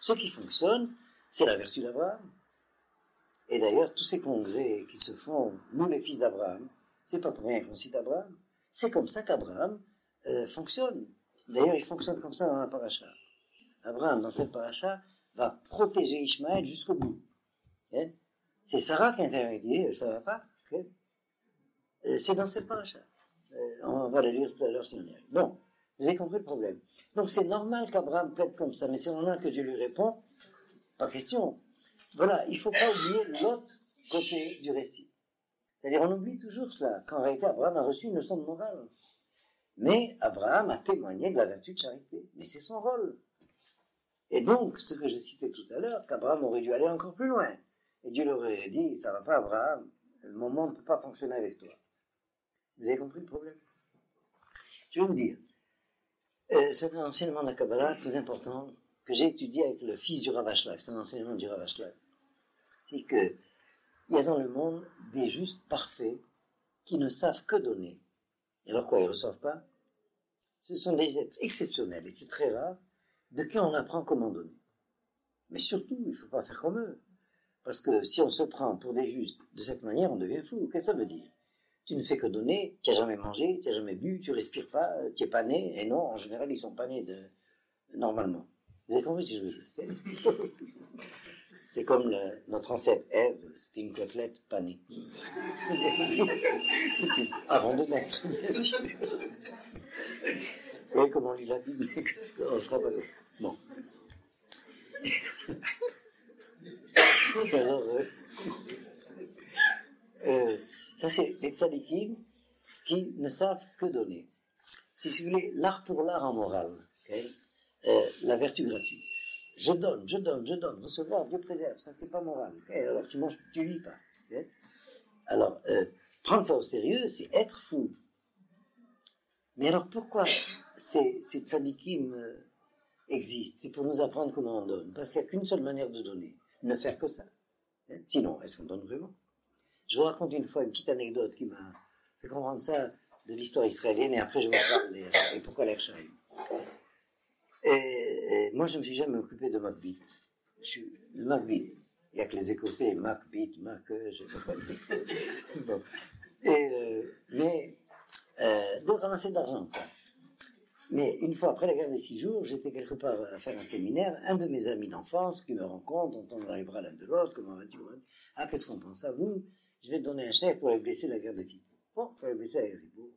Ce qui fonctionne, c'est la vertu d'Abraham. Et d'ailleurs, tous ces congrès qui se font, nous les fils d'Abraham, c'est pas pour rien qu'on cite Abraham. C'est comme ça qu'Abraham fonctionne. D'ailleurs, il fonctionne comme ça dans la paracha. Abraham, dans cette paracha, va protéger Ishmaël jusqu'au bout. C'est Sarah qui intervient, ça va pas. C'est dans cette paracha. On va le lire tout à l'heure si on y arrive. Bon, vous avez compris le problème. Donc c'est normal qu'Abraham plaide comme ça, mais c'est normal que Dieu lui répond, pas question. Voilà, il ne faut pas oublier l'autre côté du récit. C'est-à-dire, on oublie toujours cela, qu'en réalité, Abraham a reçu une leçon de morale. Mais Abraham a témoigné de la vertu de charité. Mais c'est son rôle. Et donc, ce que je citais tout à l'heure, qu'Abraham aurait dû aller encore plus loin. Et Dieu leur aurait dit, ça ne va pas Abraham, mon monde ne peut pas fonctionner avec toi. Vous avez compris le problème? Je vais vous dire, c'est un enseignement de la Kabbalah très important que j'ai étudié avec le fils du Rav Ashlag. C'est un enseignement du Rav Ashlag. C'est qu'il y a dans le monde des justes parfaits qui ne savent que donner. Et alors quoi, ils ne reçoivent pas? Ce sont des êtres exceptionnels, et c'est très rare, de qui on apprend comment donner. Mais surtout, il ne faut pas faire comme eux. Parce que si on se prend pour des justes de cette manière, on devient fou. Qu'est-ce que ça veut dire? Tu ne fais que donner, tu n'as jamais mangé, tu n'as jamais bu, tu ne respires pas, tu n'es pas né, et non, en général, ils ne sont pas nés normalement. Vous avez compris si je veux dire? c'est comme notre ancêtre Ève, c'était une côtelette panée. Avant de mettre, bien sûr. Oui, comme on lit la Bible, on ne sera pas comme. Bon. Alors, ça c'est les tzadikim qui ne savent que donner. Si vous voulez, l'art pour l'art en morale, okay? La vertu gratuite. Je donne, recevoir, Dieu préserve, ça c'est pas moral. Okay? Alors tu manges, tu vis pas. Okay? Alors, prendre ça au sérieux, c'est être fou. Mais alors pourquoi ces tzadikim existent? C'est pour nous apprendre comment on donne. Parce qu'il n'y a qu'une seule manière de donner, ne faire que ça. Sinon, est-ce qu'on donne vraiment? Je vous raconte une fois une petite anecdote qui m'a fait comprendre ça de l'histoire israélienne, et après je vais vous parler et pourquoi l'Erchaïm. Et moi, je ne me suis jamais occupé de Macbeth. Le Macbeth. Il n'y a que les Écossais, Macbeth, je ne sais pas. Bon. Mais de ramasser de l'argent. Mais une fois après la guerre des 6 jours, j'étais quelque part à faire un séminaire. Un de mes amis d'enfance qui me rencontre, on tombe dans les bras l'un de l'autre, comment vas-tu? Ah, qu'est-ce qu'on pense à vous? Je vais te donner un chèque pour les blessés de la guerre de Kippour. Bon, pour les blessés de la guerre de Kippour,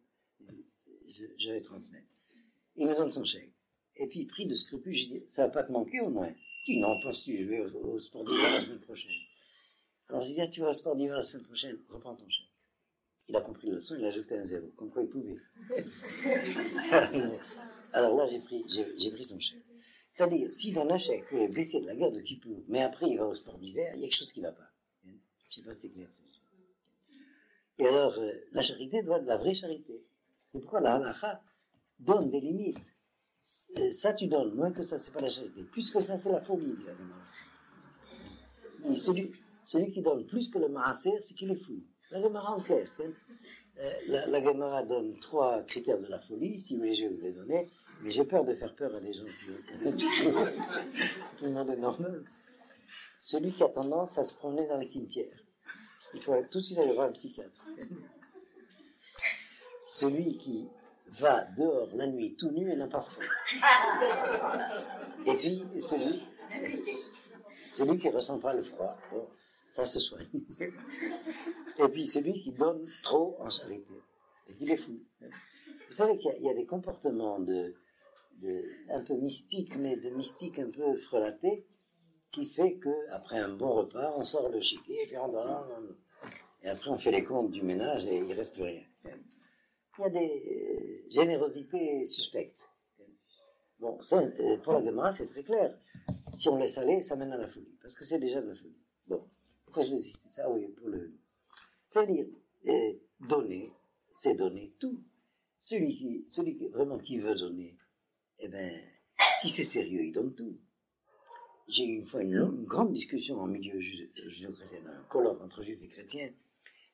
je vais transmettre. Il me donne son chèque. Et puis, pris de scrupules, je dis, ça va pas te manquer au moins? Je dis, non, penses-tu, je vais au sport d'hiver la semaine prochaine. Alors, je dis, ah, tu vas au sport d'hiver la semaine prochaine, reprends ton chèque. Il a compris la leçon, il a ajouté un 0, comme quoi il pouvait. Alors là, j'ai pris son chèque. C'est-à-dire, s'il donne un chèque pour les blessés de la guerre de Kippour, mais après il va au sport d'hiver, il y a quelque chose qui ne va pas. Je ne sais pas si c'est clair. Et alors, la charité doit être de la vraie charité. Et pourquoi la halakha donne des limites? Ça, tu donnes, moins que ça, c'est pas la charité. Plus que ça, c'est la folie, dit la Gemara. Et celui qui donne plus que le maaser, c'est qu'il est fou. La Gemara en clair. La Gemara donne 3 critères de la folie. Si vous voulez, je vais vous les donner. Mais j'ai peur de faire peur à des gens qui tout le monde est normal. Celui qui a tendance à se promener dans les cimetières. Il faut tout de suite aller voir un psychiatre. Celui qui va dehors la nuit tout nu et n'a pas froid. Et puis celui qui ne ressent pas le froid. Bon, ça se soigne. Et puis celui qui donne trop en charité. C'est qu'il est fou. Vous savez qu'il y a des comportements un peu mystiques, mais de mystique un peu frelaté, qui fait qu'après un bon repas, on sort le chiquet, et puis on donne, et après on fait les comptes du ménage et il ne reste plus rien. Il y a des générosités suspectes. Bon, ça, pour la Gemara, c'est très clair. Si on laisse aller, ça mène à la folie, parce que c'est déjà de la folie. Bon, pourquoi je vais citer ça? Oui, pour le... C'est-à-dire, donner, c'est donner tout. Celui qui vraiment qui veut donner, eh bien, si c'est sérieux, il donne tout. J'ai eu une fois une grande discussion en milieu judéo-chrétien, un colloque entre juifs et chrétiens.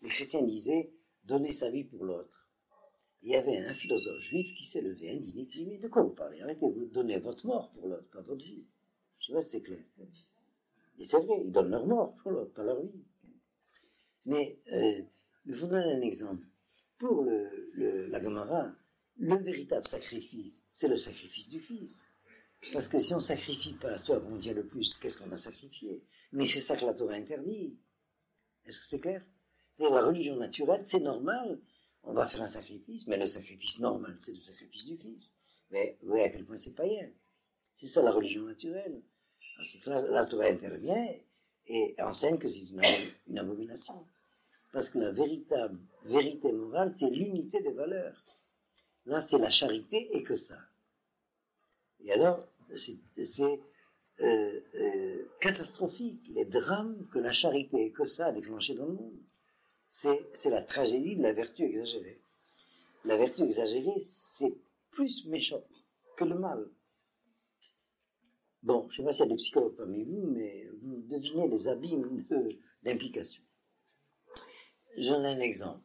Les chrétiens disaient, donner sa vie pour l'autre. Il y avait un philosophe juif qui s'est levé, indigné, qui dit, mais de quoi vous parlez? Arrêtez-vous de donner votre mort pour l'autre, pas votre vie. Je sais pas si c'est clair. Et c'est vrai, ils donnent leur mort pour l'autre, pas leur vie. Mais, je vous donne un exemple. Pour la Gemara, le véritable sacrifice, c'est le sacrifice du Fils. Parce que si on ne sacrifie pas, soit qu'on tient le plus, qu'est-ce qu'on a sacrifié? Mais c'est ça que la Torah interdit. Est-ce que c'est clair? C'est-à-dire, la religion naturelle, c'est normal. On va faire un sacrifice, mais le sacrifice normal, c'est le sacrifice du Fils. Mais vous voyez à quel point c'est païen. C'est ça la religion naturelle. Alors, c'est que la Torah intervient et enseigne que c'est une abomination. Parce que la véritable vérité morale, c'est l'unité des valeurs. Là, c'est la charité et que ça. Et alors, c'est catastrophique, les drames que la charité et que ça a déclenché dans le monde. C'est la tragédie de la vertu exagérée. La vertu exagérée, c'est plus méchant que le mal. Bon, je ne sais pas s'il y a des psychologues parmi vous, mais vous devinez les abîmes d'implication. Je donne un exemple.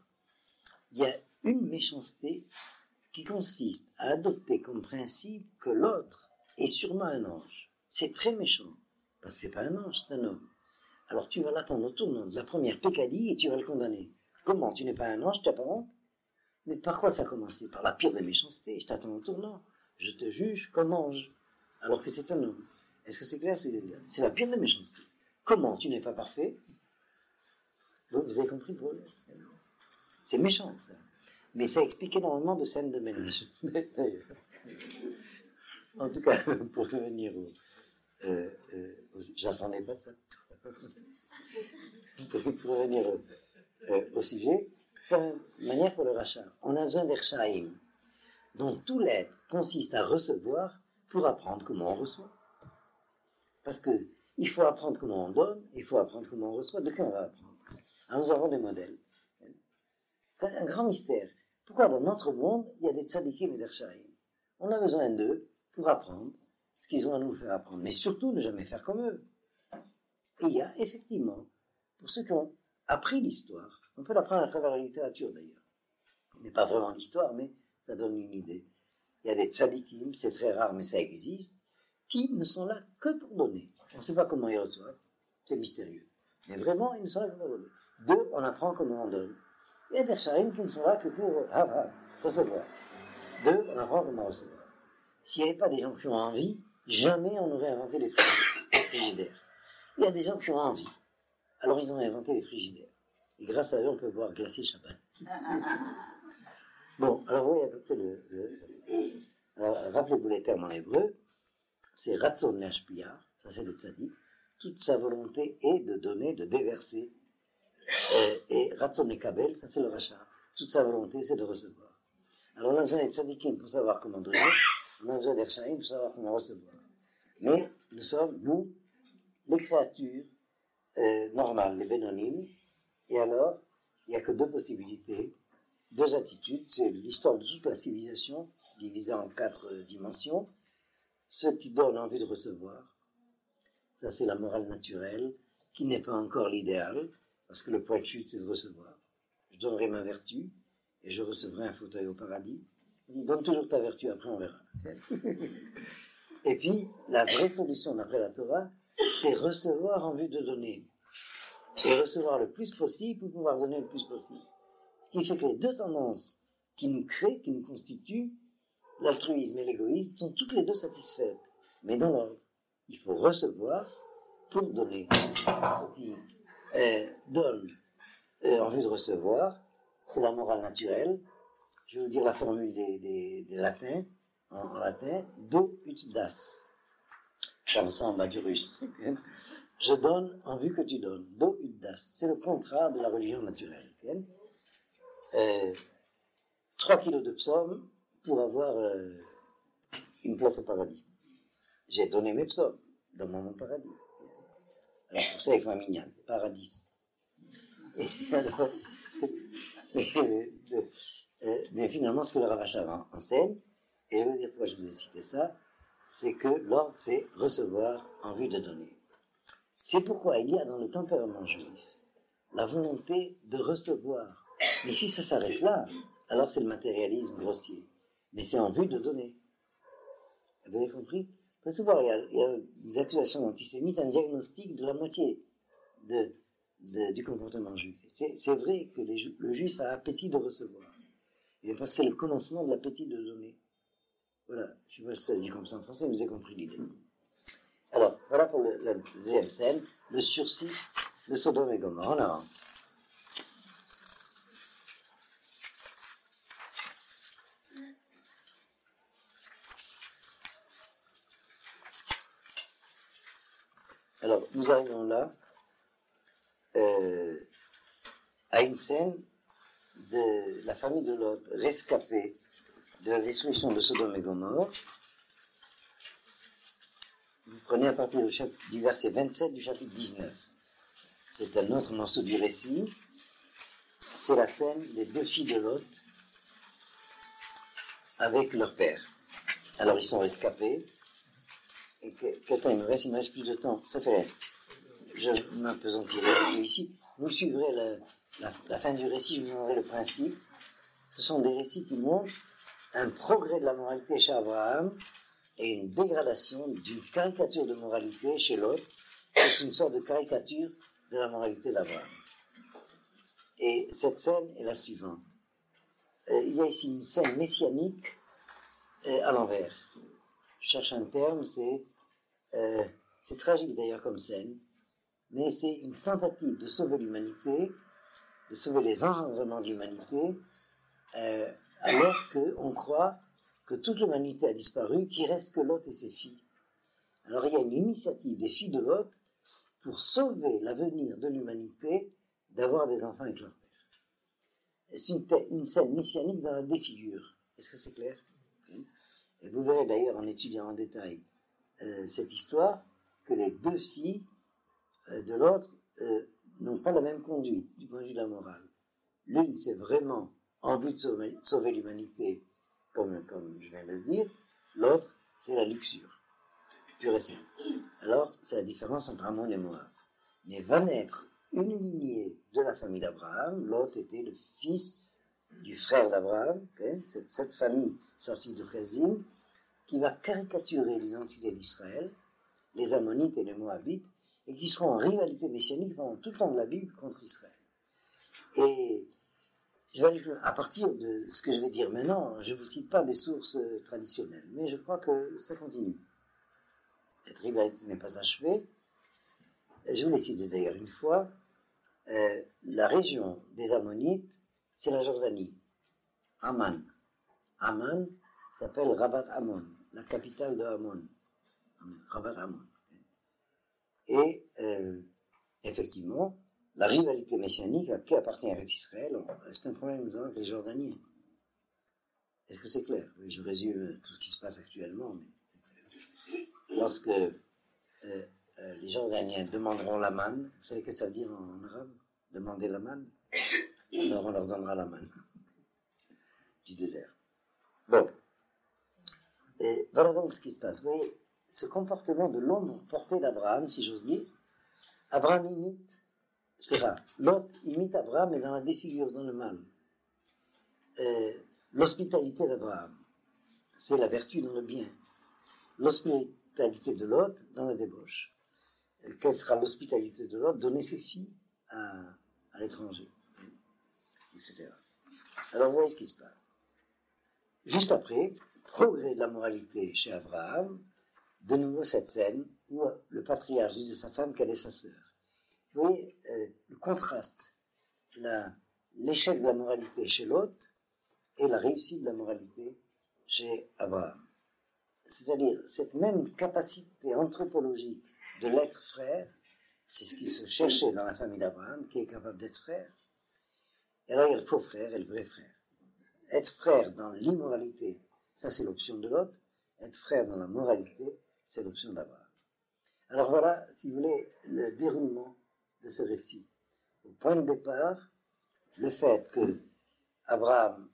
Il y a une méchanceté qui consiste à adopter comme principe que l'autre est sûrement un ange. C'est très méchant, parce que c'est pas un ange, c'est un homme. Alors tu vas l'attendre au tournant de la première pécadille et tu vas le condamner. Comment? Tu n'es pas un ange, tu n'as pas honte? Mais par quoi ça a commencé? Par la pire des méchancetés. Je t'attends au tournant, je te juge comme ange, alors que c'est un homme. Est-ce que c'est clair ce que je veux dire? C'est la pire des méchancetés. Comment tu n'es pas parfait? Vous avez compris, Paul? C'est méchant, ça. Mais ça explique énormément de scènes de ménage. En tout cas, pour revenir j'attendais pas ça. Pour revenir au sujet, faire une manière pour le rachat. On a besoin d'Ershaïm, dont tout l'être consiste à recevoir pour apprendre comment on reçoit. Parce que il faut apprendre comment on donne, il faut apprendre comment on reçoit. De quoi on va apprendre? Alors nous avons des modèles. C'est un grand mystère. Pourquoi dans notre monde, il y a des tzadikim et des Ershaïm? On a besoin d'eux pour apprendre ce qu'ils ont à nous faire apprendre, mais surtout ne jamais faire comme eux. Et il y a effectivement, pour ceux qui ont appris l'histoire, on peut l'apprendre à travers la littérature d'ailleurs. Ce n'est pas vraiment l'histoire, mais ça donne une idée. Il y a des tzadikim, c'est très rare, mais ça existe, qui ne sont là que pour donner. On ne sait pas comment ils reçoivent, c'est mystérieux. Mais vraiment, ils ne sont là que pour donner. Deux, on apprend comment on donne. Il y a des Ershaïm qui ne sont là que pour recevoir. Deux, on apprend comment recevoir. S'il n'y avait pas des gens qui ont envie, jamais on aurait inventé les frigidaires. Il y a des gens qui ont envie. Alors ils ont inventé les frigidaires. Et grâce à eux, on peut boire glacé Shabbat. Bon, alors vous voyez à peu près rappelez-vous les termes en hébreu. C'est Ratzon Lashpia, ça c'est le tzaddik. Toute sa volonté est de donner, de déverser. Et Ratzon Lekabel, ça c'est le rachat. Toute sa volonté, c'est de recevoir. Alors on a besoin des tzaddikim pour savoir comment donner. On a besoin d'Ershaïm pour savoir comment recevoir. Mais nous sommes, nous, les créatures normales, les bénonymes. Et alors, il n'y a que deux possibilités, deux attitudes. C'est l'histoire de toute la civilisation, divisée en 4 dimensions. Ceux qui donnent envie de recevoir, ça c'est la morale naturelle, qui n'est pas encore l'idéal, parce que le point de chute c'est de recevoir. Je donnerai ma vertu, et je recevrai un fauteuil au paradis. Donne toujours ta vertu, après on verra. Et puis, la vraie solution d'après la Torah, c'est recevoir en vue de donner. Et recevoir le plus possible pour pouvoir donner le plus possible. Ce qui fait que les deux tendances qui nous créent, qui nous constituent, l'altruisme et l'égoïsme, sont toutes les deux satisfaites. Mais dans l'ordre, il faut recevoir pour donner. Qui donne en vue de recevoir, c'est la morale naturelle. Je vais vous dire la formule des latins, en latin, do ut das. Ça ressemble à du russe. Je donne en vue que tu donnes. Do ut das. C'est le contraire de la religion naturelle. 3 kilos de psaumes pour avoir une place au paradis. J'ai donné mes psaumes dans mon paradis. Alors pour ça, il faut un minyan, paradis. Mais finalement, ce que le Rav Asher enseigne, et je veux dire pourquoi je vous ai cité ça, c'est que l'ordre, c'est recevoir en vue de donner. C'est pourquoi il y a dans le tempérament juif la volonté de recevoir. Mais si ça s'arrête là, alors c'est le matérialisme grossier. Mais c'est en vue de donner. Vous avez compris? Il faut savoir, il y a des accusations antisémites, un diagnostic de la moitié du comportement juif. C'est vrai que le juif a appétit de recevoir. Et parce que c'est le commencement de l'appétit de donner. Voilà, je ne sais pas si ça se dit comme ça en français, mais vous avez compris l'idée. Alors, voilà pour la deuxième scène, le sursis de Sodome et Gomorrhe. On avance. Alors, nous arrivons là à une scène de la famille de Lot rescapée de la destruction de Sodome et Gomorrhe. Vous prenez à partir du verset 27 du chapitre 19. C'est un autre morceau du récit. C'est la scène des 2 filles de Lot avec leur père. Alors ils sont rescapés. Et quel temps il me reste plus de temps. Ça fait rien. Je m'apesantirai ici. Vous suivrez la fin du récit, je vous donnerai le principe. Ce sont des récits qui montrent un progrès de la moralité chez Abraham et une dégradation d'une caricature de moralité chez l'autre. C'est une sorte de caricature de la moralité d'Abraham. Et cette scène est la suivante. Il y a ici une scène messianique à l'envers. Je cherche un terme, c'est tragique d'ailleurs comme scène. mais c'est une tentative de sauver l'humanité, de sauver les engendrements de l'humanité, alors qu'on croit que toute l'humanité a disparu, qu'il reste que Lot et ses filles. Alors il y a une initiative des filles de Lot pour sauver l'avenir de l'humanité d'avoir des enfants avec leur père. C'est une scène messianique dans la défigure. Est-ce que c'est clair? Et vous verrez d'ailleurs en étudiant en détail cette histoire que les deux filles de l'autre n'ont pas la même conduite du point de vue de la morale. L'une, c'est vraiment en vue de sauver l'humanité, comme je viens de le dire. L'autre, c'est la luxure, pure et simple. Alors, c'est la différence entre Ammon et Moab. Mais va naître une lignée de la famille d'Abraham. Lot était le fils du frère d'Abraham, cette famille sortie de Chezim, qui va caricaturer l'identité d'Israël, les Ammonites et les Moabites, et qui seront en rivalité messianique pendant tout le temps de la Bible contre Israël. Et à partir de ce que je vais dire maintenant, je ne vous cite pas des sources traditionnelles, mais je crois que ça continue. Cette rivalité n'est pas achevée. Je vous l'ai cité d'ailleurs une fois. La région des Ammonites, c'est la Jordanie. Amman. Amman s'appelle Rabat Ammon, la capitale de Ammon. Rabat Ammon. Et effectivement, la rivalité messianique à qui appartient à Israël, c'est un problème avec les Jordaniens. Est-ce que c'est clair? Je résume tout ce qui se passe actuellement, mais c'est clair. Lorsque les Jordaniens demanderont la manne, vous savez ce que ça veut dire en arabe? Demander la manne? Alors on leur donnera la manne du désert. Bon. Et voilà donc ce qui se passe. Vous voyez, ce comportement de l'ombre portée d'Abraham, si j'ose dire, Abraham imite, Lot imite Abraham, mais dans la défigure, dans le mal. L'hospitalité d'Abraham, c'est la vertu dans le bien. L'hospitalité de Lot dans la débauche. Quelle sera l'hospitalité de Lot? Donner ses filles à l'étranger, etc. Alors, vous voyez ce qui se passe. Juste après, progrès de la moralité chez Abraham, de nouveau cette scène où le patriarche dit de sa femme qu'elle est sa sœur. Vous voyez le contraste, l'échec de la moralité chez Lot et la réussite de la moralité chez Abraham. C'est-à-dire, cette même capacité anthropologique de l'être frère, c'est ce qui se cherchait dans la famille d'Abraham, qui est capable d'être frère. Et alors, il y a le faux frère et le vrai frère. Être frère dans l'immoralité, ça c'est l'option de Lot. Être frère dans la moralité, c'est l'option d'Abraham. Alors voilà, si vous voulez, le déroulement de ce récit. Au point de départ, le fait que Abraham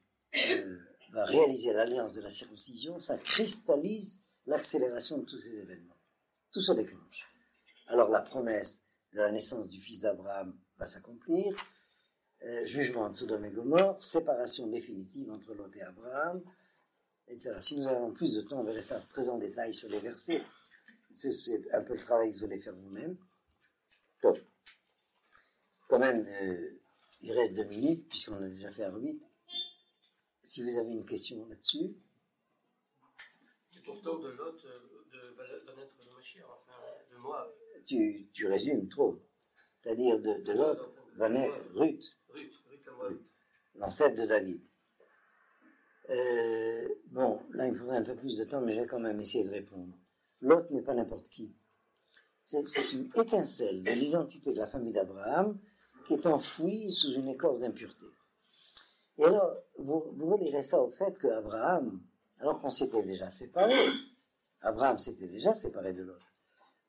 va réaliser l'alliance de la circoncision, ça cristallise l'accélération de tous ces événements. Tout se déclenche. Alors la promesse de la naissance du fils d'Abraham va s'accomplir, jugement de Sodome et Gomorrhe, séparation définitive entre Lot et Abraham, etc. Si nous avons plus de temps, on verra ça très en détail sur les versets. C'est un peu le travail que vous allez faire vous-même. Top. Quand même, il reste 2 minutes, puisqu'on a déjà fait 8. Si vous avez une question là-dessus. C'est pourtant de Lot va naître le Mashiach, enfin, de Moab. Tu résumes trop. C'est-à-dire de Lot va naître Ruth la Moab, l'ancêtre de David. Bon, là il faudrait un peu plus de temps, mais je vais quand même essayer de répondre. Lot n'est pas n'importe qui. C'est une étincelle de l'identité de la famille d'Abraham qui est enfouie sous une écorce d'impureté. Et alors, vous relirez ça au fait qu'Abraham, alors qu'on s'était déjà séparés, Abraham s'était déjà séparé de Lot.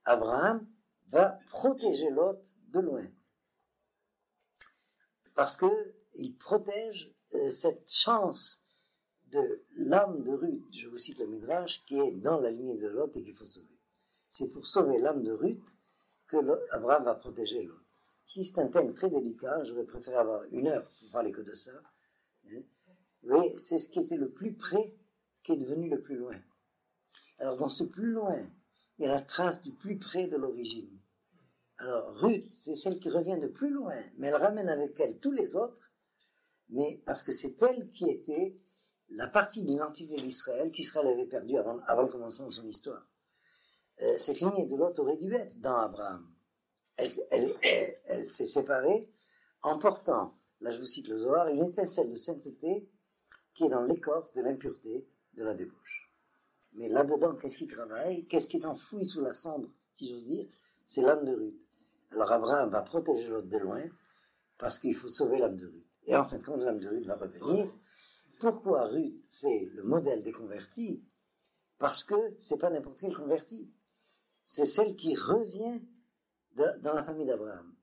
Abraham va protéger Lot de loin. Parce qu'il protège cette chance de l'âme de Ruth, je vous cite le Midrash, qui est dans la lignée de Lot et qu'il faut sauver. C'est pour sauver l'âme de Ruth que Abraham va protéger Lot. Si c'est un thème très délicat, j'aurais préféré avoir 1 heure pour parler que de ça. Mais c'est ce qui était le plus près qui est devenu le plus loin. Alors dans ce plus loin, il y a la trace du plus près de l'origine. Alors Ruth, c'est celle qui revient de plus loin, mais elle ramène avec elle tous les autres, mais parce que c'est elle qui était la partie de l'identité d'Israël qu'Israël avait perdue avant le commencement de son histoire. Cette lignée de Lot aurait dû être dans Abraham. elle s'est séparée en portant, là je vous cite le Zohar, une étincelle de sainteté qui est dans l'écorce de l'impureté de la débauche. Mais là-dedans, qu'est-ce qui travaille? Qu'est-ce qui est enfoui sous la cendre, si j'ose dire? C'est l'âme de Ruth. Alors Abraham va protéger l'autre de loin, parce qu'il faut sauver l'âme de Ruth. Et en fin de compte, l'âme de Ruth va revenir. Pourquoi Ruth, c'est le modèle des convertis? Parce que c'est pas n'importe quel converti. C'est celle qui revient dans la famille d'Abraham.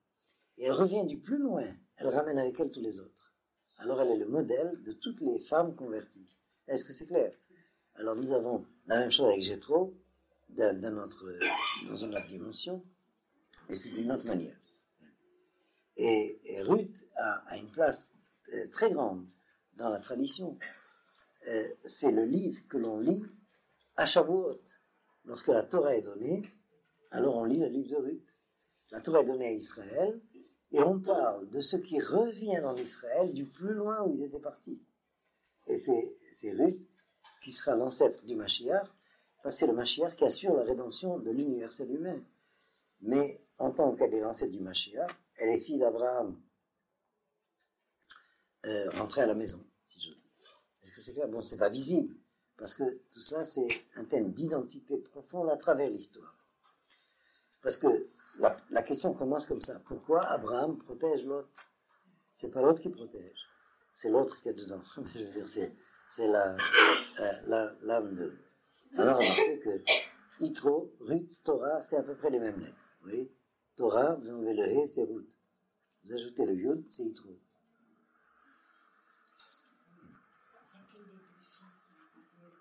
Et elle revient du plus loin. Elle ramène avec elle tous les autres. Alors elle est le modèle de toutes les femmes converties. Est-ce que c'est clair? Alors nous avons la même chose avec Jéthro, dans une autre dimension, et c'est d'une autre manière. Et Ruth a une place très grande dans la tradition. C'est le livre que l'on lit à Shavuot. Lorsque la Torah est donnée, alors on lit le livre de Ruth. La Torah est donnée à Israël, et on parle de ce qui revient en Israël du plus loin où ils étaient partis. Et c'est Ruth qui sera l'ancêtre du Mashiach, parce que c'est le Mashiach qui assure la rédemption de l'universel humain. Mais en tant qu'elle est l'ancêtre du Mashiach, elle est fille d'Abraham, rentrée à la maison, si je veux dire. Est-ce que c'est clair? Bon, c'est pas visible, parce que tout cela, c'est un thème d'identité profonde à travers l'histoire. Parce que la question commence comme ça. Pourquoi Abraham protège l'autre? C'est pas l'autre qui protège, c'est l'autre qui est dedans. Je veux dire, c'est l'âme de... Alors, remarquez que Yitro, Ruth, Torah, c'est à peu près les mêmes lettres. Vous voyez? Torah, vous enlevez le He, c'est Ruth. Vous ajoutez le Yud, c'est Yitro.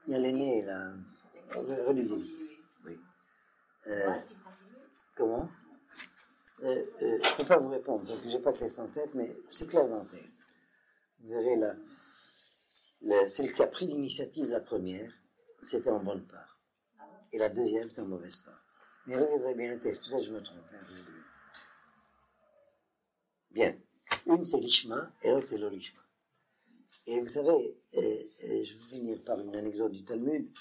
Il y a l'aîné, là. Relisez. Oui. Comment? Je ne peux pas vous répondre parce que je n'ai pas de texte en tête, mais c'est clair dans le texte. Vous verrez là, celle qui a pris l'initiative, la première, c'était en bonne part. Et la deuxième, c'était en mauvaise part. Mais regardez bien le texte, peut-être que je me trompe. Bien. Une, c'est l'Ishma, et l'autre, c'est l'Olishma. Et vous savez, je vais finir par une anecdote du Talmud,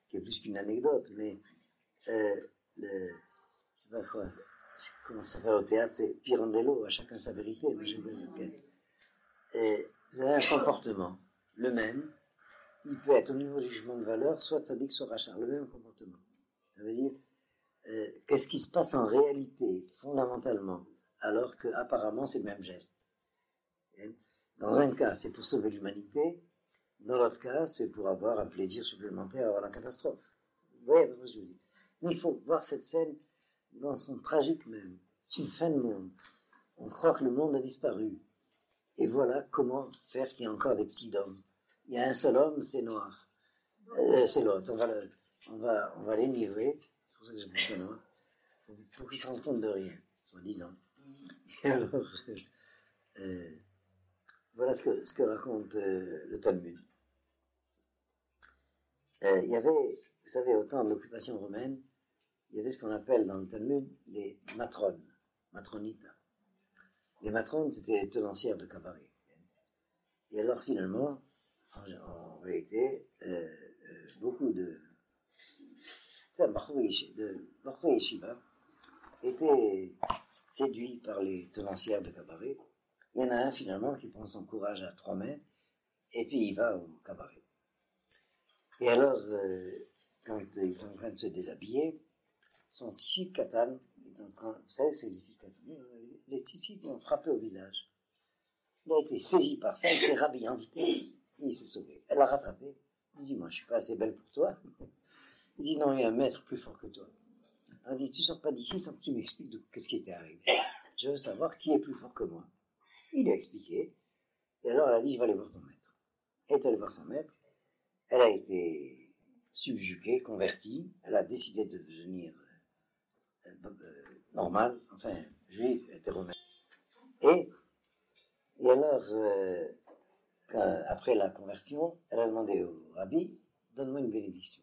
qui est plus qu'une anecdote, mais je sais pas quoi, comment ça s'appelle au théâtre, c'est Pirandello, à chacun sa vérité, mais je veux lequel. Vous avez un comportement, le même, il peut être au niveau du jugement de valeur, soit tzaddik, soit rachar, le même comportement. Ça veut dire, qu'est-ce qui se passe en réalité, fondamentalement, alors qu'apparemment c'est le même geste. Dans un cas, c'est pour sauver l'humanité, dans l'autre cas, c'est pour avoir un plaisir supplémentaire avant la catastrophe. Vous voyez ce que je veux dire? Mais il faut voir cette scène dans son tragique même. C'est une fin de monde. On croit que le monde a disparu. Et voilà comment faire qu'il y ait encore des petits hommes. Il y a un seul homme, c'est noir. C'est l'autre. On va les livrer. C'est pour ça que j'ai pris ça noir. Pour qu'ils se rendent compte de rien, soi-disant. Et alors, voilà ce que raconte le Talmud. Il y avait, vous savez, au temps de l'occupation romaine, il y avait ce qu'on appelle dans le Talmud les matrones, matronita. Les matrones, c'était les tenancières de cabaret. Et alors finalement, en réalité, beaucoup de Bachou Yeshiva étaient séduits par les tenancières de cabaret. Il y en a un finalement qui prend son courage à 3 mains et puis il va au cabaret. Et alors, quand il est en train de se déshabiller, son tissu de katane est en train, vous savez, c'est les tissus de katane, les tissus qui ont frappé au visage. Il a été saisi par ça, il s'est rhabillé en vitesse et il s'est sauvé. Elle l'a rattrapé. Il dit, moi je suis pas assez belle pour toi. Il dit, non, il y a un maître plus fort que toi. Elle dit, tu sors pas d'ici sans que tu m'expliques ce qui était arrivé. Je veux savoir qui est plus fort que moi. Il lui a expliqué. Et alors elle a dit, je vais aller voir ton maître. Elle est allée voir son maître. Elle a été subjuguée, convertie. Elle a décidé de devenir normale, enfin, juive, hétéromètre. Et alors, après la conversion, elle a demandé au rabbi, donne-moi une bénédiction.